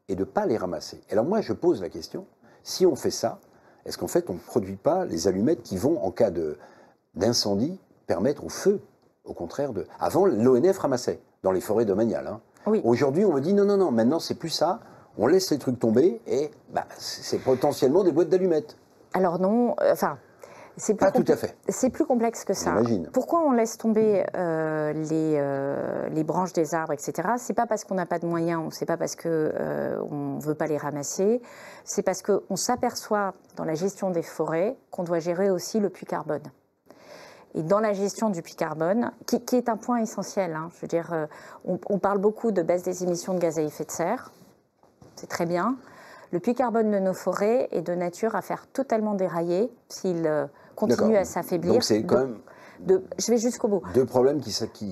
et de ne pas les ramasser. Alors moi, je pose la question, si on fait ça, est-ce qu'en fait, on ne produit pas les allumettes qui vont, en cas d'incendie, permettre au feu, au contraire de... Avant, l'ONF ramassait, dans les forêts domaniales. Hein. Oui. Aujourd'hui, on me dit, non, maintenant, c'est plus ça, on laisse les trucs tomber, et c'est potentiellement des boîtes d'allumettes. Alors non, pas tout à fait. C'est plus complexe que ça. Pourquoi on laisse tomber les branches des arbres, etc. C'est pas parce qu'on n'a pas de moyens, c'est pas parce qu'on ne veut pas les ramasser, c'est parce qu'on s'aperçoit dans la gestion des forêts qu'on doit gérer aussi le puits carbone. Et dans la gestion du puits carbone, qui est un point essentiel, hein, je veux dire, on parle beaucoup de baisse des émissions de gaz à effet de serre, c'est très bien. Le puits carbone de nos forêts est de nature à faire totalement dérailler s'il continue à s'affaiblir. Donc c'est quand même... je vais jusqu'au bout. 2 problèmes qui s'affrontent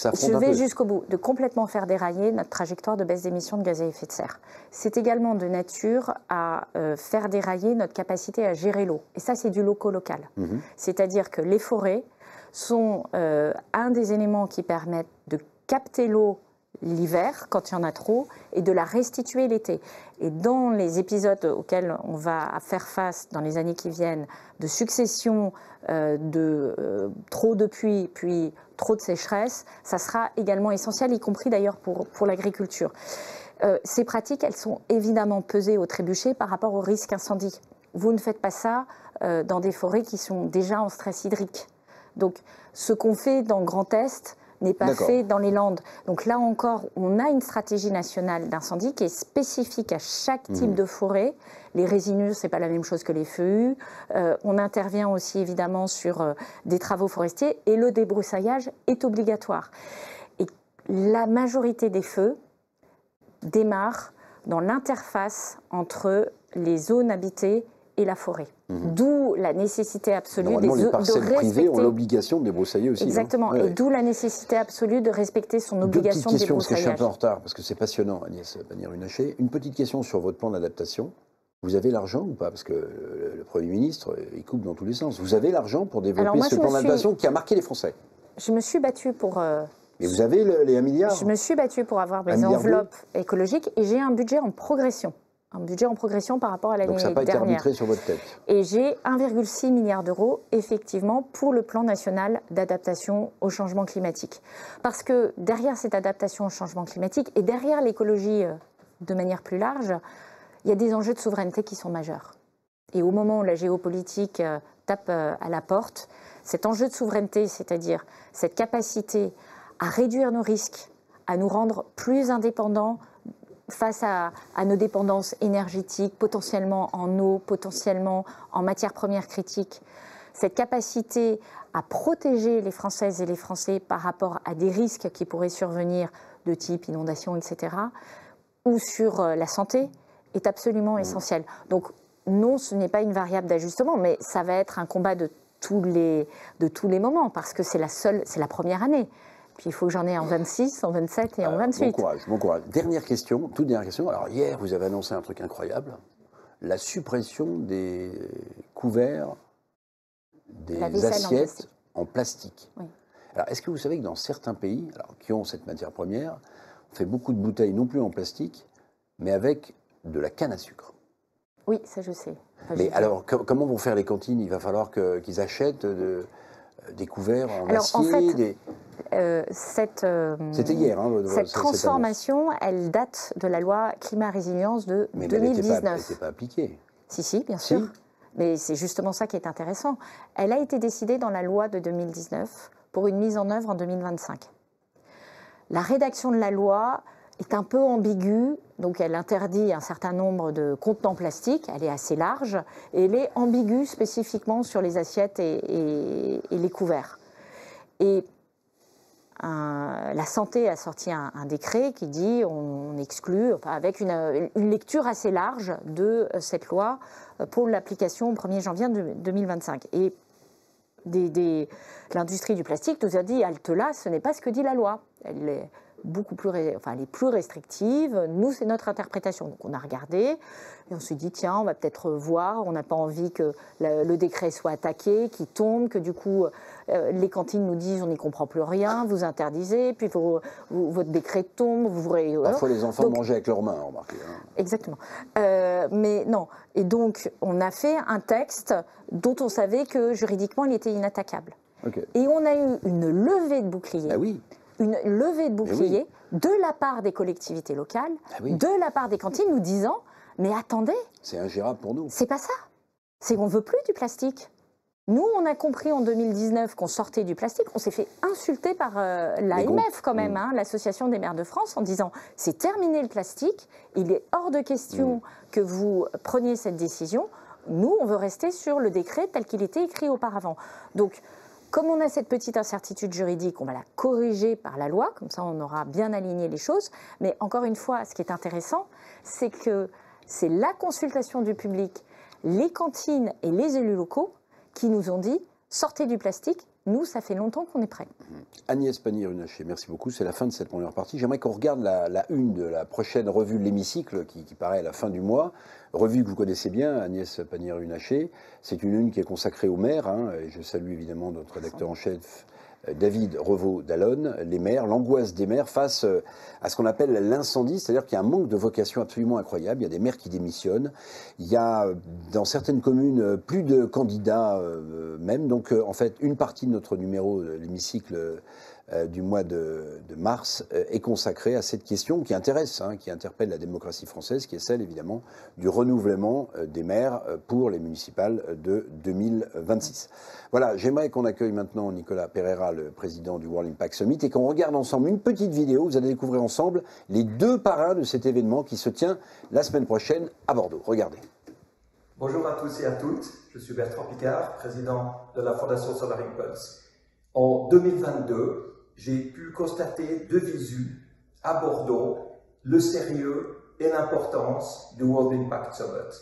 un peu. Je vais jusqu'au bout. De complètement faire dérailler notre trajectoire de baisse d'émissions de gaz à effet de serre. C'est également de nature à faire dérailler notre capacité à gérer l'eau. Et ça, c'est du local. C'est-à-dire que les forêts sont un des éléments qui permettent de capter l'eau l'hiver, quand il y en a trop, et de la restituer l'été. Et dans les épisodes auxquels on va faire face dans les années qui viennent, de succession de trop de pluie, puis trop de sécheresse, ça sera également essentiel, y compris d'ailleurs pour l'agriculture. Ces pratiques, elles sont évidemment pesées au trébuchet par rapport au risque incendie. Vous ne faites pas ça dans des forêts qui sont déjà en stress hydrique. Donc, ce qu'on fait dans le Grand Est n'est pas fait dans les Landes. Donc là encore, on a une stratégie nationale d'incendie qui est spécifique à chaque type de forêt. Les résineux, c'est pas la même chose que les feuillus. On intervient aussi évidemment sur des travaux forestiers et le débroussaillage est obligatoire. Et la majorité des feux démarrent dans l'interface entre les zones habitées et la forêt. D'où la nécessité absolue les parcelles privées ont l'obligation de débroussailler aussi. Exactement, et d'où la nécessité absolue de respecter son obligation de débroussaillage. 2 petites questions, parce que je suis un peu en retard, parce que c'est passionnant, Agnès Pannier-Runacher. Une petite question sur votre plan d'adaptation. Vous avez l'argent ou pas? Parce que le Premier ministre, il coupe dans tous les sens. Vous avez l'argent pour développer ce plan d'adaptation qui a marqué les Français? Je me suis battue pour... Mais vous avez les 1 milliard? Je me suis battue pour avoir mes enveloppes écologiques et j'ai un budget en progression. Un budget en progression par rapport à l'année dernière. Donc ça n'a pas été arbitré sur votre tête. Et j'ai 1,6 milliard d'euros, effectivement, pour le plan national d'adaptation au changement climatique. Parce que derrière cette adaptation au changement climatique et derrière l'écologie de manière plus large, il y a des enjeux de souveraineté qui sont majeurs. Et au moment où la géopolitique tape à la porte, cet enjeu de souveraineté, c'est-à-dire cette capacité à réduire nos risques, à nous rendre plus indépendants face à nos dépendances énergétiques, potentiellement en eau, potentiellement en matières premières critiques, cette capacité à protéger les Françaises et les Français par rapport à des risques qui pourraient survenir de type inondation, etc., ou sur la santé, est absolument essentielle. Donc non, ce n'est pas une variable d'ajustement, mais ça va être un combat de tous les moments, parce que c'est la première année. Puis il faut que j'en ai en 26, en 27 et en 28. Bon courage, bon courage. Dernière question, toute dernière question. Alors hier, vous avez annoncé un truc incroyable, la suppression des couverts, des assiettes en plastique. Oui. Alors est-ce que vous savez que dans certains pays, alors, qui ont cette matière première, on fait beaucoup de bouteilles non plus en plastique, mais avec de la canne à sucre? Oui, ça je sais. Enfin, mais alors, comment vont faire les cantines? Il va falloir qu'ils achètent des couverts en acier, en fait, c'était hier. Hein, cette transformation, elle date de la loi climat résilience de 2019. Elle n'était pas appliquée. Si, bien sûr. Mais c'est justement ça qui est intéressant. Elle a été décidée dans la loi de 2019 pour une mise en œuvre en 2025. La rédaction de la loi est un peu ambiguë, donc elle interdit un certain nombre de contenants plastiques, elle est assez large, et elle est ambiguë spécifiquement sur les assiettes et les couverts. Et la santé a sorti un décret qui dit on exclut, enfin, avec une lecture assez large de cette loi pour l'application au 1er janvier 2025. Et l'industrie du plastique nous a dit halte là, ce n'est pas ce que dit la loi. Elle est beaucoup plus, elle est plus restrictive. Nous, c'est notre interprétation. Donc on a regardé et on s'est dit tiens, on va peut-être voir. On n'a pas envie que le décret soit attaqué, qu'il tombe, que du coup les cantines nous disent on n'y comprend plus rien, vous interdisez, puis votre décret tombe. Parfois les enfants mangeaient avec leurs mains, remarquez. Hein. Exactement. Mais non. Et donc on a fait un texte dont on savait que juridiquement il était inattaquable. Okay. Et on a eu une levée de bouclier. Ah oui. Une levée de bouclier de la part des collectivités locales, de la part des cantines, nous disant mais attendez, c'est ingérable pour nous. C'est pas ça. C'est qu'on veut plus du plastique. Nous, on a compris en 2019 qu'on sortait du plastique. On s'est fait insulter par l'AMF quand même, hein, l'Association des maires de France, en disant c'est terminé le plastique. Il est hors de question que vous preniez cette décision. Nous, on veut rester sur le décret tel qu'il était écrit auparavant. Donc comme on a cette petite incertitude juridique, on va la corriger par la loi, comme ça on aura bien aligné les choses. Mais encore une fois, ce qui est intéressant, c'est que c'est la consultation du public, les cantines et les élus locaux qui nous ont dit « sortez du plastique ». Nous, ça fait longtemps qu'on est prêts. Agnès Pannier-Runacher, merci beaucoup. C'est la fin de cette première partie. J'aimerais qu'on regarde la une de la prochaine revue de l'Hémicycle qui paraît à la fin du mois. Revue que vous connaissez bien, Agnès Pannier-Runacher. C'est une une qui est consacrée aux maires. Hein, et je salue évidemment notre rédacteur en chef, David Revaux-Dallon, les maires, l'angoisse des maires face à ce qu'on appelle l'incendie, c'est-à-dire qu'il y a un manque de vocation absolument incroyable. Il y a des maires qui démissionnent. Il y a dans certaines communes plus de candidats même. Donc en fait, une partie de notre numéro de l'hémicycle du mois de mars est consacrée à cette question qui intéresse, hein, qui interpelle la démocratie française, qui est celle évidemment du renouvellement des maires pour les municipales de 2026. Voilà, j'aimerais qu'on accueille maintenant Nicolas Pereira, le président du World Impact Summit, et qu'on regarde ensemble une petite vidéo. Vous allez découvrir ensemble les deux parrains de cet événement qui se tient la semaine prochaine à Bordeaux. Regardez. Bonjour à tous et à toutes, je suis Bertrand Picard, président de la Fondation Solar Impulse. En 2022, j'ai pu constater de visu à Bordeaux le sérieux et l'importance du World Impact Summit.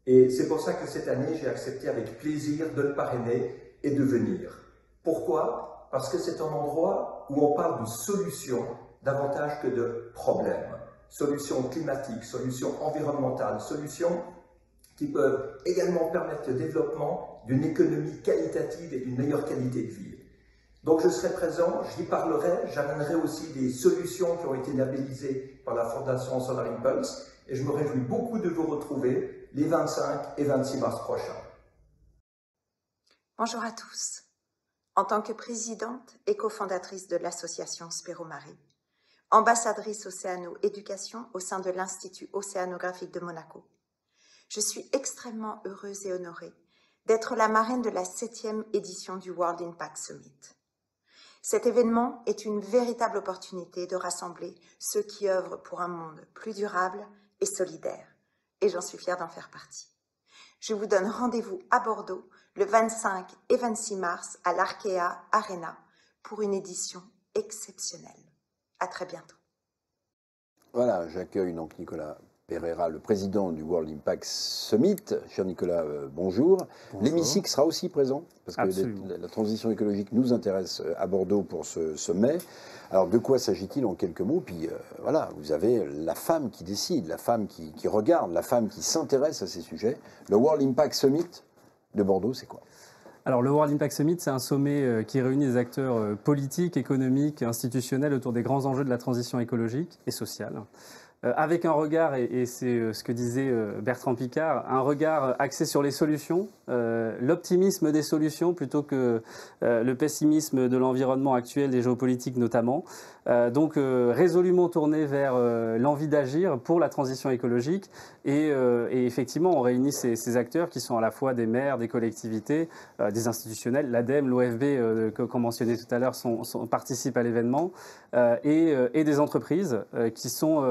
Et c'est pour ça que cette année, j'ai accepté avec plaisir de le parrainer et de venir. Pourquoi? Parce que c'est un endroit où on parle de solutions davantage que de problèmes. Solutions climatiques, solutions environnementales, solutions qui peuvent également permettre le développement d'une économie qualitative et d'une meilleure qualité de vie. Donc je serai présent, j'y parlerai, j'amènerai aussi des solutions qui ont été labellisées par la Fondation Solar Impulse et je me réjouis beaucoup de vous retrouver les 25 et 26 mars prochains. Bonjour à tous. En tant que présidente et cofondatrice de l'association Spéromarie, ambassadrice Océano-Éducation au sein de l'Institut océanographique de Monaco, je suis extrêmement heureuse et honorée d'être la marraine de la 7e édition du World Impact Summit. Cet événement est une véritable opportunité de rassembler ceux qui œuvrent pour un monde plus durable et solidaire. Et j'en suis fière d'en faire partie. Je vous donne rendez-vous à Bordeaux le 25 et 26 mars à l'Arkea Arena pour une édition exceptionnelle. À très bientôt. Voilà, j'accueille donc Nicolas Pereira, le président du World Impact Summit. Cher Nicolas, bonjour. L'hémicycle sera aussi présent, parce que la transition écologique nous intéresse à Bordeaux pour ce sommet. Alors, de quoi s'agit-il en quelques mots? Puis voilà, vous avez la femme qui décide, la femme qui regarde, la femme qui s'intéresse à ces sujets. Le World Impact Summit de Bordeaux, c'est quoi? Alors, le World Impact Summit, c'est un sommet qui réunit des acteurs politiques, économiques, institutionnels autour des grands enjeux de la transition écologique et sociale. Avec un regard, et c'est ce que disait Bertrand Piccard, un regard axé sur les solutions, l'optimisme des solutions plutôt que le pessimisme de l'environnement actuel, des géopolitiques notamment. Donc résolument tourné vers l'envie d'agir pour la transition écologique. Et effectivement, on réunit ces acteurs qui sont à la fois des maires, des collectivités, des institutionnels. L'ADEME, l'OFB, qu'on mentionnait tout à l'heure, participent à l'événement, et des entreprises qui sont,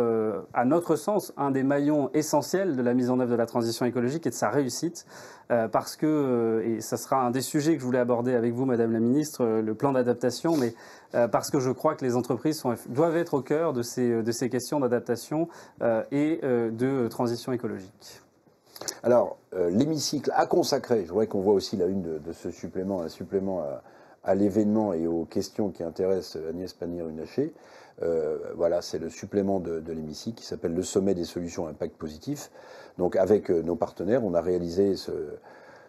à notre sens, un des maillons essentiels de la mise en œuvre de la transition écologique et de sa réussite. Parce que, et ça sera un des sujets que je voulais aborder avec vous, Madame la Ministre, le plan d'adaptation, mais parce que je crois que les entreprises doivent être au cœur de ces questions d'adaptation et de transition écologique. Alors, l'hémicycle a consacré, je voudrais qu'on voit aussi la une de ce supplément, un supplément à l'événement et aux questions qui intéressent Agnès Pannier-Runacher. Voilà, c'est le supplément de l'hémicycle qui s'appelle le sommet des solutions à impact positif. Donc avec nos partenaires, on a réalisé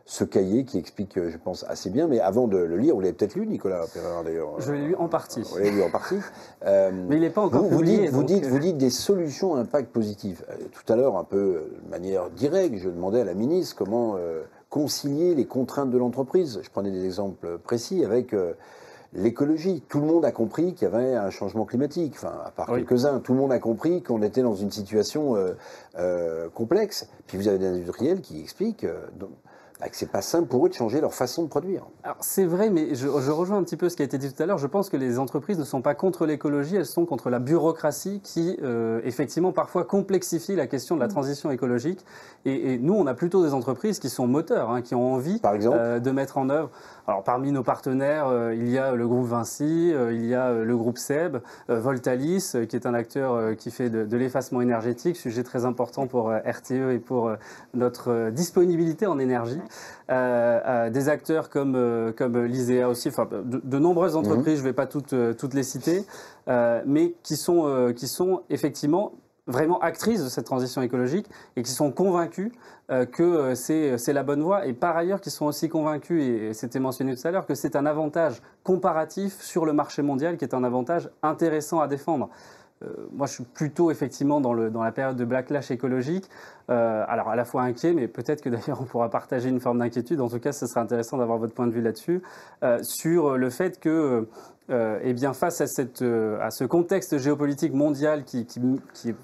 ce cahier qui explique, je pense, assez bien. Mais avant de le lire, vous l'avez peut-être lu, Nicolas Pereira, d'ailleurs. Je l'ai lu en partie. Vous l'avez lu en partie. Mais il n'est pas encore publié. Vous dites des solutions à impact positif. Tout à l'heure, un peu de manière directe, je demandais à la ministre comment concilier les contraintes de l'entreprise. Je prenais des exemples précis avec l'écologie. Tout le monde a compris qu'il y avait un changement climatique. Enfin, à part quelques-uns, tout le monde a compris qu'on était dans une situation complexe. Puis vous avez des industriels qui expliquent que c'est pas simple pour eux de changer leur façon de produire. Alors c'est vrai, mais je rejoins un petit peu ce qui a été dit tout à l'heure. Je pense que les entreprises ne sont pas contre l'écologie, elles sont contre la bureaucratie qui, effectivement, parfois complexifie la question de la transition écologique. Et nous, on a plutôt des entreprises qui sont moteurs, qui ont envie de mettre en œuvre. Alors parmi nos partenaires, il y a le groupe Vinci, il y a le groupe SEB, Voltalis, qui est un acteur qui fait de l'effacement énergétique, sujet très important pour RTE et pour notre disponibilité en énergie. Des acteurs comme l'ISEA aussi, enfin, de nombreuses entreprises, je ne vais pas toutes les citer, mais qui sont effectivement vraiment actrices de cette transition écologique et qui sont convaincus que c'est la bonne voie, et par ailleurs qui sont aussi convaincus, et c'était mentionné tout à l'heure, que c'est un avantage comparatif sur le marché mondial qui est un avantage intéressant à défendre. Moi, je suis plutôt effectivement dans la période de backlash écologique, alors à la fois inquiet, mais peut-être que d'ailleurs on pourra partager une forme d'inquiétude. En tout cas, ce serait intéressant d'avoir votre point de vue là-dessus, sur le fait que, eh bien, face à ce contexte géopolitique mondial qui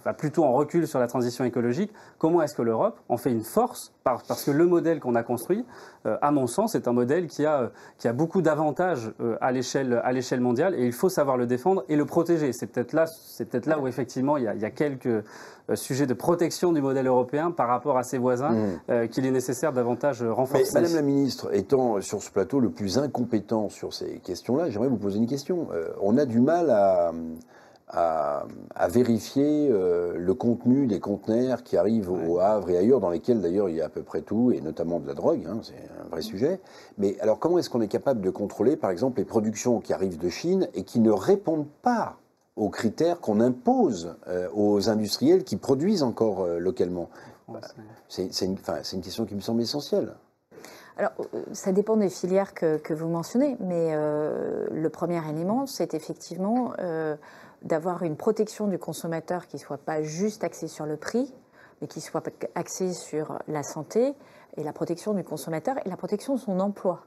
va plutôt en recul sur la transition écologique, comment est-ce que l'Europe en fait une force, parce que le modèle qu'on a construit, à mon sens, est un modèle qui a beaucoup d'avantages à l'échelle mondiale, et il faut savoir le défendre et le protéger. C'est peut-être là où effectivement il y a quelques sujets de protection du modèle européen par rapport à ses voisins qu'il est nécessaire davantage renforcer. Mais Madame la Ministre, étant sur ce plateau le plus incompétent sur ces questions-là, j'aimerais vous poser une question. On a du mal à vérifier le contenu des conteneurs qui arrivent au Havre et ailleurs, dans lesquels d'ailleurs il y a à peu près tout, et notamment de la drogue, c'est un vrai sujet. Mais alors comment est-ce qu'on est capable de contrôler, par exemple, les productions qui arrivent de Chine et qui ne répondent pas aux critères qu'on impose aux industriels qui produisent encore localement? C'est une question qui me semble essentielle. Alors, ça dépend des filières que vous mentionnez, mais le premier élément, c'est effectivement d'avoir une protection du consommateur qui ne soit pas juste axée sur le prix, mais qui soit axée sur la santé et la protection du consommateur et la protection de son emploi.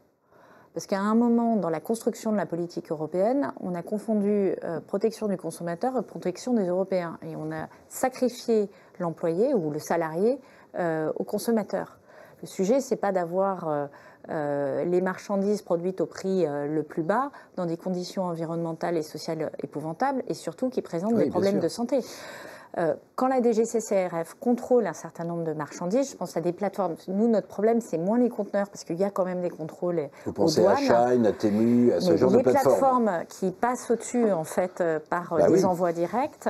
Parce qu'à un moment, dans la construction de la politique européenne, on a confondu protection du consommateur et protection des Européens. Et on a sacrifié l'employé ou le salarié au consommateur. Le sujet, c'est pas d'avoir les marchandises produites au prix le plus bas, dans des conditions environnementales et sociales épouvantables, et surtout qui présentent des problèmes de santé. Quand la DGCCRF contrôle un certain nombre de marchandises, je pense à des plateformes. Nous, notre problème, c'est moins les conteneurs, parce qu'il y a quand même des contrôles Vous pensez à Shine, à Temu, à ce genre de plateformes. Les plateformes qui passent au-dessus, en fait, par des envois directs.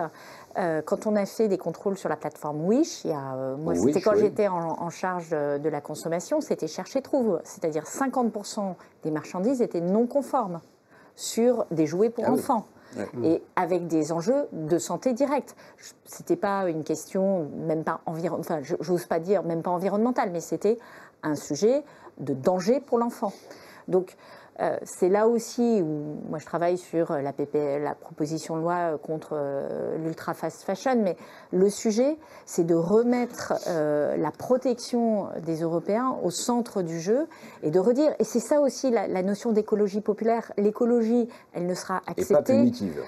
Quand on a fait des contrôles sur la plateforme Wish, moi, c'était quand j'étais en charge de la consommation, c'était chercher-trouve. C'est-à-dire 50% des marchandises étaient non conformes sur des jouets pour enfants. Et avec des enjeux de santé directe. C'était pas une question, même pas j'ose pas dire même pas environnementale, mais c'était un sujet de danger pour l'enfant. Donc c'est là aussi où moi je travaille sur la proposition de loi contre l'ultra fast fashion, mais le sujet c'est de remettre la protection des Européens au centre du jeu et de redire, et c'est ça aussi la notion d'écologie populaire, l'écologie elle ne sera acceptée. Et pas punitive.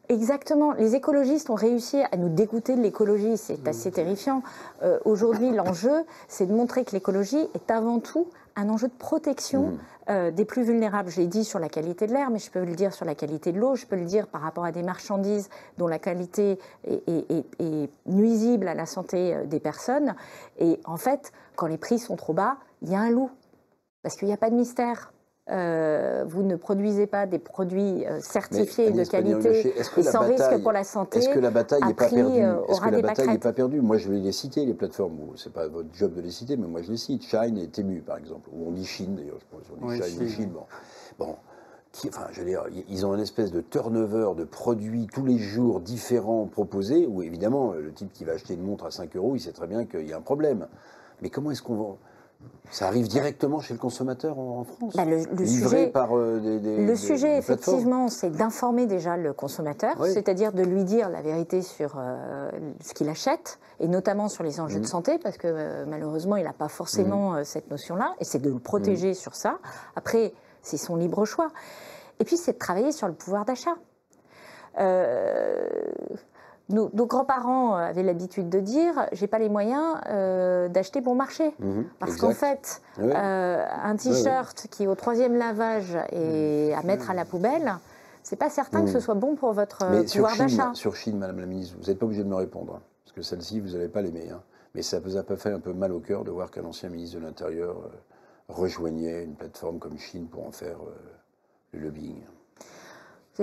Exactement. Les écologistes ont réussi à nous dégoûter de l'écologie. C'est assez terrifiant. Aujourd'hui, l'enjeu, c'est de montrer que l'écologie est avant tout un enjeu de protection des plus vulnérables. Je l'ai dit sur la qualité de l'air, mais je peux le dire sur la qualité de l'eau. Je peux le dire par rapport à des marchandises dont la qualité est nuisible à la santé des personnes. Et en fait, quand les prix sont trop bas, il y a un loup. Parce qu'il n'y a pas de mystère. Vous ne produisez pas des produits certifiés de qualité et sans risque pour la santé. Est-ce que la bataille n'est pas perdue? Est-ce que la bataille n'est pas perdue? Moi, je vais les citer, les plateformes. C'est pas votre job de les citer, mais moi, je les cite. Shine et Temu, par exemple. Ou on dit Chine, d'ailleurs. Je pense qu'on dit Shine ou Chine. Bon. Enfin, je veux dire, ils ont une espèce de turnover de produits tous les jours différents proposés, où évidemment, le type qui va acheter une montre à 5 €, il sait très bien qu'il y a un problème. Mais comment est-ce qu'on va... Ça arrive directement chez le consommateur en France, livré par le sujet, effectivement, c'est d'informer déjà le consommateur, c'est-à-dire de lui dire la vérité sur ce qu'il achète, et notamment sur les enjeux de santé, parce que malheureusement, il n'a pas forcément cette notion-là, et c'est de le protéger sur ça. Après, c'est son libre choix. Et puis, c'est de travailler sur le pouvoir d'achat. Nos grands-parents avaient l'habitude de dire « j'ai pas les moyens d'acheter bon marché parce qu'en fait, un t-shirt qui au 3e lavage est à mettre à la poubelle, c'est pas certain que ce soit bon pour votre pouvoir d'achat. » Sur Chine, Madame la Ministre, vous n'êtes pas obligée de me répondre, parce que celle-ci, vous n'allez pas l'aimer. Mais ça vous a pas fait un peu mal au cœur de voir qu'un ancien ministre de l'Intérieur rejoignait une plateforme comme Chine pour en faire le lobbying?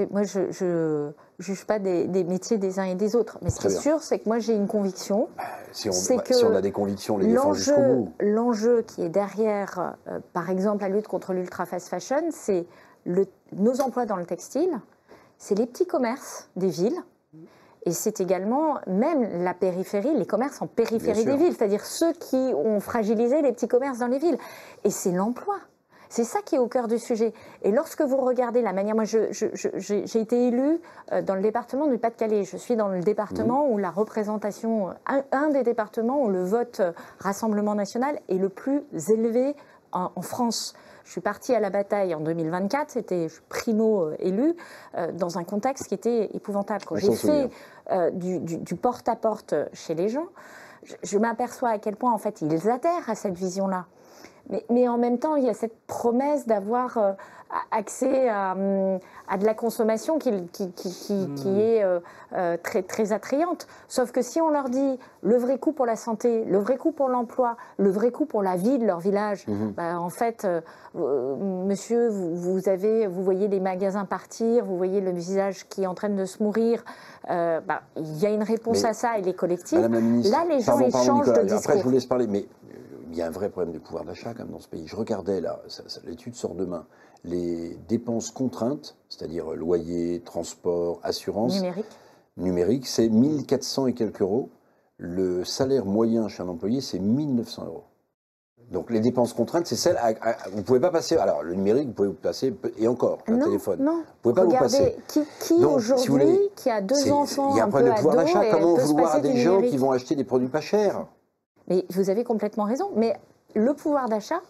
Moi, je ne juge pas des métiers des uns et des autres. Mais ce qui est sûr, c'est que moi, j'ai une conviction. Si on a des convictions, on les défend jusqu'au bout. L'enjeu qui est derrière, par exemple, la lutte contre l'ultra fast fashion, c'est nos emplois dans le textile, c'est les petits commerces des villes. Et c'est également même la périphérie, les commerces en périphérie des villes, c'est-à-dire ceux qui ont fragilisé les petits commerces dans les villes. Et c'est l'emploi. C'est ça qui est au cœur du sujet. Et lorsque vous regardez la manière... Moi, j'ai été élue dans le département du Pas-de-Calais. Je suis dans le département où la représentation... Un des départements où le vote Rassemblement national est le plus élevé en France. Je suis partie à la bataille en 2024, c'était primo-élu, dans un contexte qui était épouvantable. Quand j'ai fait du porte-à-porte chez les gens, je m'aperçois à quel point, en fait, ils adhèrent à cette vision-là. Mais en même temps, il y a cette promesse d'avoir accès à de la consommation qui est très, très attrayante. Sauf que si on leur dit le vrai coût pour la santé, le vrai coût pour l'emploi, le vrai coût pour la vie de leur village, en fait, monsieur, vous voyez les magasins partir, vous voyez le visage qui est en train de se mourir, il y a une réponse à ça, elle est collective. Madame la Ministre, là, les gens échangent de discours. Après, je vous laisse parler, mais... Il y a un vrai problème de pouvoir d'achat quand même dans ce pays. Je regardais là, l'étude sort demain, les dépenses contraintes, c'est-à-dire loyer, transport, assurance. Numérique, c'est 1 400 et quelques euros. Le salaire moyen chez un employé, c'est 1 900 euros. Donc les dépenses contraintes, c'est celles... vous ne pouvez pas passer... Alors le numérique, vous pouvez vous passer, et encore, un téléphone. Non. Vous ne pouvez pas vous passer. Qui aujourd'hui, qui a 2 enfants, il y a un problème de pouvoir d'achat. Comment vouloir à des gens qui vont acheter des produits pas chers? Mais vous avez complètement raison. Mais le pouvoir d'achat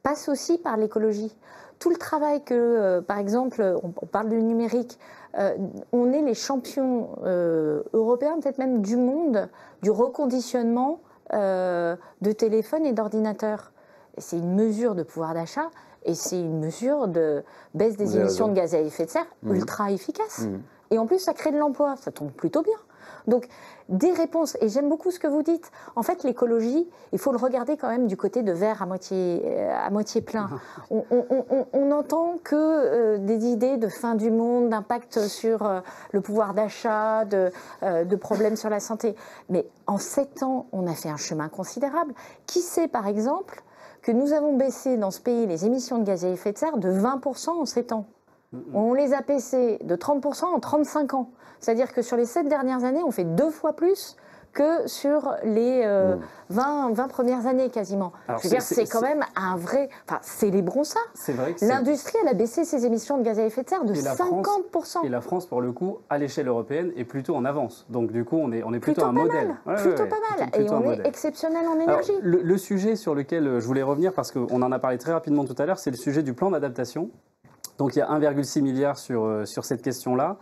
passe aussi par l'écologie. Tout le travail que, par exemple, on parle du numérique, on est les champions européens, peut-être même du monde, du reconditionnement de téléphones et d'ordinateurs. C'est une mesure de pouvoir d'achat et c'est une mesure de baisse des émissions de gaz à effet de serre ultra efficace. Et en plus, ça crée de l'emploi, ça tombe plutôt bien. Donc, des réponses, et j'aime beaucoup ce que vous dites. En fait, l'écologie, il faut le regarder quand même du côté de verre à moitié plein. On n'entend que des idées de fin du monde, d'impact sur le pouvoir d'achat, de problèmes sur la santé. Mais en 7 ans, on a fait un chemin considérable. Qui sait, par exemple, que nous avons baissé dans ce pays les émissions de gaz à effet de serre de 20% en 7 ans. On les a baissées de 30% en 35 ans. C'est-à-dire que sur les 7 dernières années, on fait 2 fois plus que sur les 20 premières années quasiment. Alors, je veux dire, c'est quand même un vrai... Enfin, célébrons ça. C'est vrai que l'industrie, elle a baissé ses émissions de gaz à effet de serre de 50%. Et la France, pour le coup, à l'échelle européenne, est plutôt en avance. Donc, du coup, on est plutôt un modèle. Plutôt pas mal. Et on est exceptionnel en énergie. Alors, le sujet sur lequel je voulais revenir, parce qu'on en a parlé très rapidement tout à l'heure, c'est le sujet du plan d'adaptation. Donc, il y a 1,6 milliard sur cette question-là.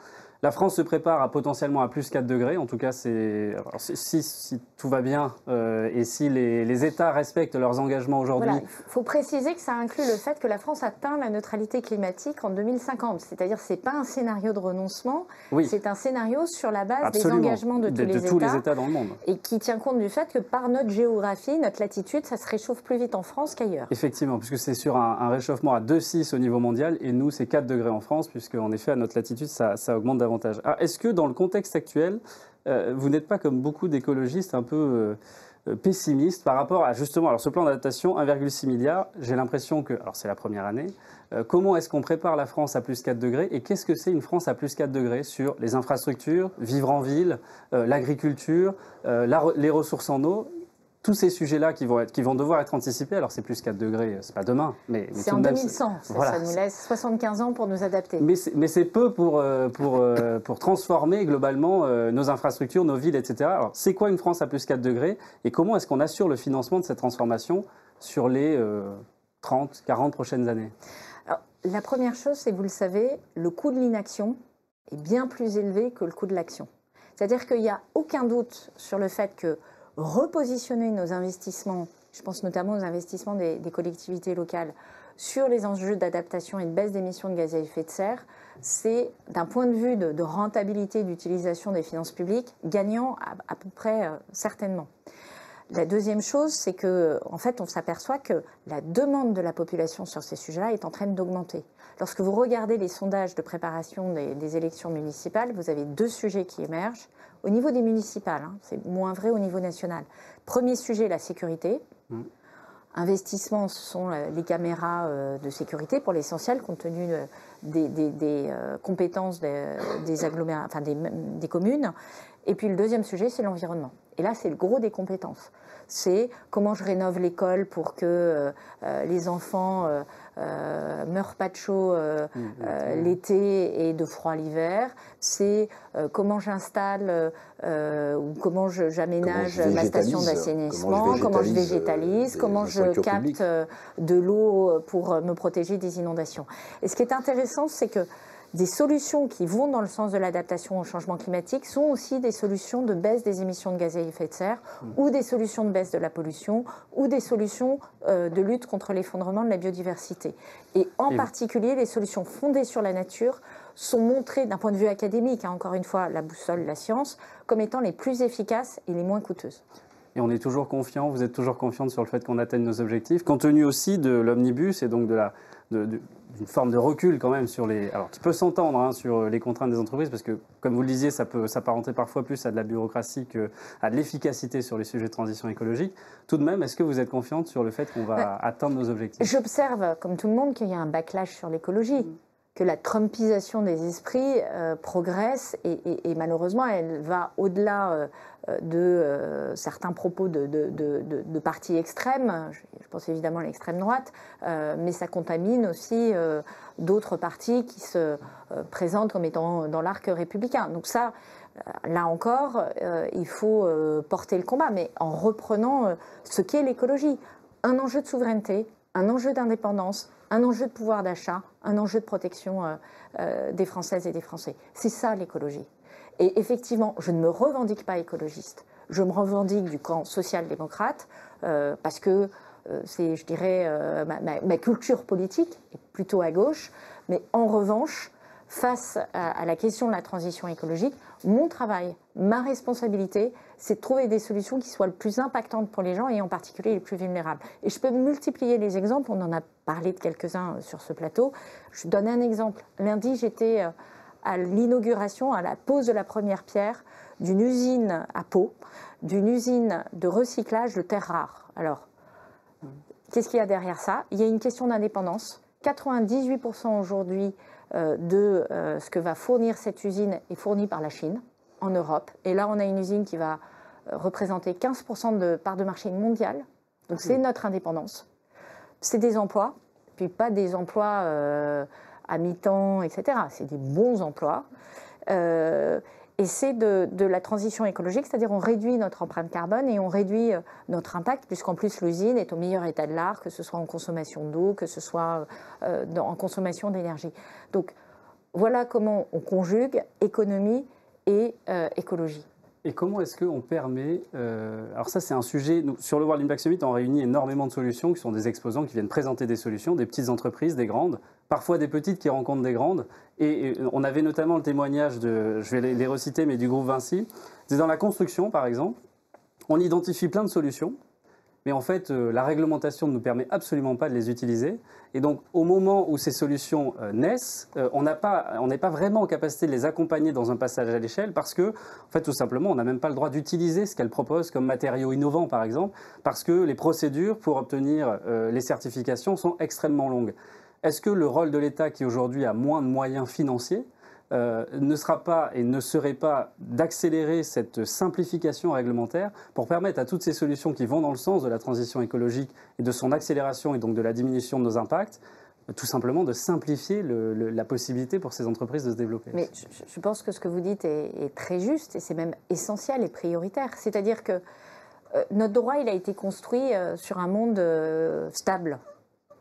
La France se prépare potentiellement à plus 4 degrés. En tout cas, si tout va bien et si les États respectent leurs engagements aujourd'hui. Voilà, il faut préciser que ça inclut le fait que la France atteint la neutralité climatique en 2050. C'est-à-dire que ce n'est pas un scénario de renoncement, c'est un scénario sur la base des engagements de tous les États dans le monde. Et qui tient compte du fait que par notre géographie, notre latitude, ça se réchauffe plus vite en France qu'ailleurs. Effectivement, puisque c'est sur un réchauffement à 2,6 au niveau mondial et nous, c'est 4 degrés en France, puisque en effet, à notre latitude, ça augmente davantage. Alors, est-ce que dans le contexte actuel, vous n'êtes pas comme beaucoup d'écologistes un peu pessimistes par rapport à justement alors ce plan d'adaptation 1,6 milliard? J'ai l'impression que, alors c'est la première année, comment est-ce qu'on prépare la France à plus 4 degrés et qu'est-ce que c'est une France à plus 4 degrés sur les infrastructures, vivre en ville, l'agriculture, les ressources en eau? Tous ces sujets-là qui vont devoir être anticipés, alors c'est plus 4 degrés, c'est pas demain. Mais c'est en 2100, ça nous laisse 75 ans pour nous adapter. Mais c'est peu pour transformer globalement nos infrastructures, nos villes, etc. Alors c'est quoi une France à plus 4 degrés et comment est-ce qu'on assure le financement de cette transformation sur les 30, 40 prochaines années? Alors, la première chose, c'est que vous le savez, le coût de l'inaction est bien plus élevé que le coût de l'action. C'est-à-dire qu'il n'y a aucun doute sur le fait que repositionner nos investissements, je pense notamment aux investissements des collectivités locales, sur les enjeux d'adaptation et de baisse d'émissions de gaz à effet de serre, c'est, d'un point de vue de rentabilité d'utilisation des finances publiques, gagnant à peu près certainement. La deuxième chose, c'est qu'en fait, on s'aperçoit que la demande de la population sur ces sujets-là est en train d'augmenter. Lorsque vous regardez les sondages de préparation des élections municipales, vous avez 2 sujets qui émergent. Au niveau des municipales, c'est moins vrai au niveau national. Premier sujet, la sécurité. Investissement, ce sont les caméras de sécurité pour l'essentiel, compte tenu des compétences des communes. Et puis le deuxième sujet, c'est l'environnement. Et là, c'est le gros des compétences. C'est comment je rénove l'école pour que les enfants meurent pas de chaud l'été et de froid l'hiver. C'est comment j'installe ou comment j'aménage ma station d'assainissement, comment je végétalise, comment je capte de l'eau pour me protéger des inondations. Et ce qui est intéressant, c'est que des solutions qui vont dans le sens de l'adaptation au changement climatique sont aussi des solutions de baisse des émissions de gaz à effet de serre ou des solutions de baisse de la pollution ou des solutions de lutte contre l'effondrement de la biodiversité. Et en particulier, les solutions fondées sur la nature sont montrées d'un point de vue académique, encore une fois, la boussole, la science, comme étant les plus efficaces et les moins coûteuses. Et on est toujours confiant, vous êtes toujours confiante sur le fait qu'on atteigne nos objectifs, compte tenu aussi de l'omnibus et donc d'une forme de recul quand même sur qui peut s'entendre sur les contraintes des entreprises, parce que, comme vous le disiez, ça peut s'apparenter parfois plus à de la bureaucratie qu'à de l'efficacité sur les sujets de transition écologique. Tout de même, est-ce que vous êtes confiante sur le fait qu'on va atteindre nos objectifs? J'observe, comme tout le monde, qu'il y a un backlash sur l'écologie, que la trumpisation des esprits progresse et malheureusement, elle va au-delà de certains propos de partis extrêmes. Je pense évidemment à l'extrême droite, mais ça contamine aussi d'autres partis qui se présentent comme étant dans l'arc républicain. Donc ça, là encore, il faut porter le combat, mais en reprenant ce qu'est l'écologie. Un enjeu de souveraineté, un enjeu d'indépendance, un enjeu de pouvoir d'achat, un enjeu de protection des Françaises et des Français. C'est ça l'écologie. Et effectivement, je ne me revendique pas écologiste. je me revendique du camp social-démocrate parce que c'est, je dirais, ma culture politique est plutôt à gauche. Mais en revanche, face à la question de la transition écologique, mon travail, ma responsabilité, c'est de trouver des solutions qui soient le plus impactantes pour les gens et en particulier les plus vulnérables. Et je peux multiplier les exemples, on en a parlé de quelques-uns sur ce plateau. Je donne un exemple. Lundi, j'étais à l'inauguration, à la pose de la première pierre d'une usine à Pau, d'une usine de recyclage de terres rares. Alors, qu'est-ce qu'il y a derrière ça? Il y a une question d'indépendance. 98% aujourd'hui de ce que va fournir cette usine est fourni par la Chine, en Europe. Et là, on a une usine qui va représenter 15% de part de marché mondiale. Donc, c'est notre indépendance. C'est des emplois, puis pas des emplois à mi-temps, etc. C'est des bons emplois. Et c'est de la transition écologique, c'est-à-dire on réduit notre empreinte carbone et on réduit notre impact, puisqu'en plus l'usine est au meilleur état de l'art, que ce soit en consommation d'eau, que ce soit en consommation d'énergie. Donc voilà comment on conjugue économie et écologie. Et comment est-ce qu'on permet... alors ça, c'est un sujet... Nous, sur le World Impact Summit, on réunit énormément de solutions, qui sont des exposants qui viennent présenter des solutions, des petites entreprises, des grandes, parfois des petites qui rencontrent des grandes. Et on avait notamment le témoignage de... Je vais les reciter, mais du groupe Vinci. C'est dans la construction, par exemple, on identifie plein de solutions, mais en fait, la réglementation ne nous permet absolument pas de les utiliser. Et donc, au moment où ces solutions naissent, on n'est pas vraiment en capacité de les accompagner dans un passage à l'échelle parce que, en fait, tout simplement, on n'a même pas le droit d'utiliser ce qu'elles proposent comme matériaux innovants, par exemple, parce que les procédures pour obtenir les certifications sont extrêmement longues. Est-ce que le rôle de l'État, qui aujourd'hui a moins de moyens financiers, ne sera pas et ne serait pas d'accélérer cette simplification réglementaire pour permettre à toutes ces solutions qui vont dans le sens de la transition écologique et de son accélération et donc de la diminution de nos impacts, tout simplement de simplifier la possibilité pour ces entreprises de se développer? Mais je pense que ce que vous dites est très juste et c'est même essentiel et prioritaire. C'est-à-dire que notre droit, il a été construit sur un monde stable.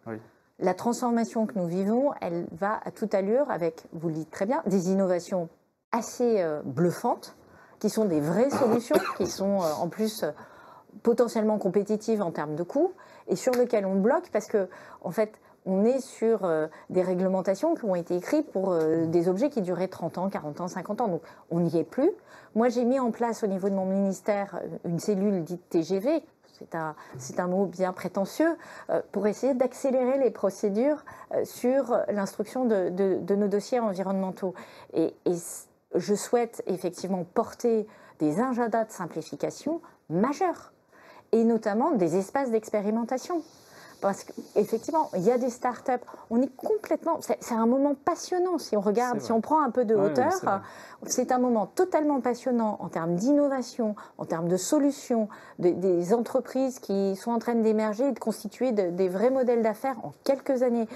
Oui. La transformation que nous vivons, elle va à toute allure avec, vous le dites très bien, des innovations assez bluffantes, qui sont des vraies solutions, qui sont en plus potentiellement compétitives en termes de coûts, et sur lesquelles on bloque parce que, en fait, on est sur des réglementations qui ont été écrites pour des objets qui duraient 30 ans, 40 ans, 50 ans. Donc, on n'y est plus. Moi, j'ai mis en place au niveau de mon ministère une cellule dite TGV. C'est un mot bien prétentieux, pour essayer d'accélérer les procédures sur l'instruction de nos dossiers environnementaux. Et je souhaite effectivement porter des agendas de simplification majeurs, et notamment des espaces d'expérimentation. Parce qu'effectivement, il y a des startups, on est complètement... C'est un moment passionnant, si on regarde, si on prend un peu de hauteur, c'est un moment totalement passionnant en termes d'innovation, en termes de solutions, des entreprises qui sont en train d'émerger et de constituer des vrais modèles d'affaires en quelques années.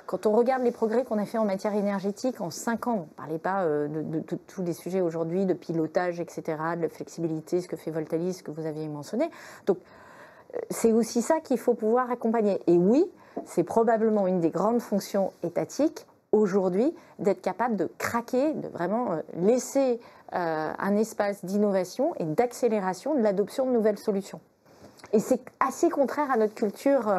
Quand on regarde les progrès qu'on a fait en matière énergétique en 5 ans, on ne parlait pas de tous les sujets aujourd'hui, de pilotage, etc., de la flexibilité, ce que fait Voltalis, ce que vous aviez mentionné. Donc, c'est aussi ça qu'il faut pouvoir accompagner. Et oui, c'est probablement une des grandes fonctions étatiques aujourd'hui d'être capable de craquer, de vraiment laisser un espace d'innovation et d'accélération de l'adoption de nouvelles solutions. Et c'est assez contraire à notre culture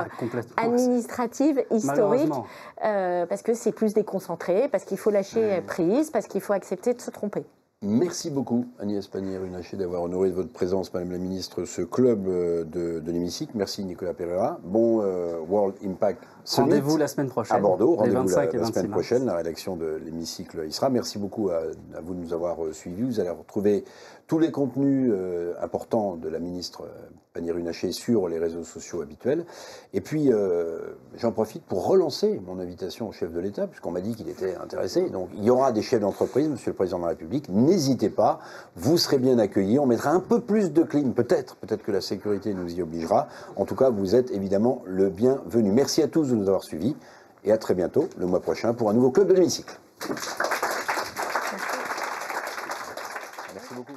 administrative, historique, parce que c'est plus déconcentré, parce qu'il faut lâcher prise, parce qu'il faut accepter de se tromper. Merci beaucoup Agnès Pannier-Runacher d'avoir honoré de votre présence, Madame la Ministre, ce club de l'hémicycle. Merci Nicolas Pereira. Bon World Impact Summit. Rendez-vous la semaine prochaine. À Bordeaux, rendez-vous 25 la semaine prochaine. La rédaction de l'hémicycle y sera. Merci beaucoup à vous de nous avoir suivis. Vous allez retrouver tous les contenus importants de la ministre Pannier-Runacher sur les réseaux sociaux habituels. Et puis, j'en profite pour relancer mon invitation au chef de l'État, puisqu'on m'a dit qu'il était intéressé. Donc, il y aura des chefs d'entreprise, Monsieur le Président de la République. N'hésitez pas, vous serez bien accueillis. On mettra un peu plus de clim, peut-être que la sécurité nous y obligera. En tout cas, vous êtes évidemment le bienvenu. Merci à tous de nous avoir suivis et à très bientôt, le mois prochain, pour un nouveau club de l'hémicycle. Merci beaucoup.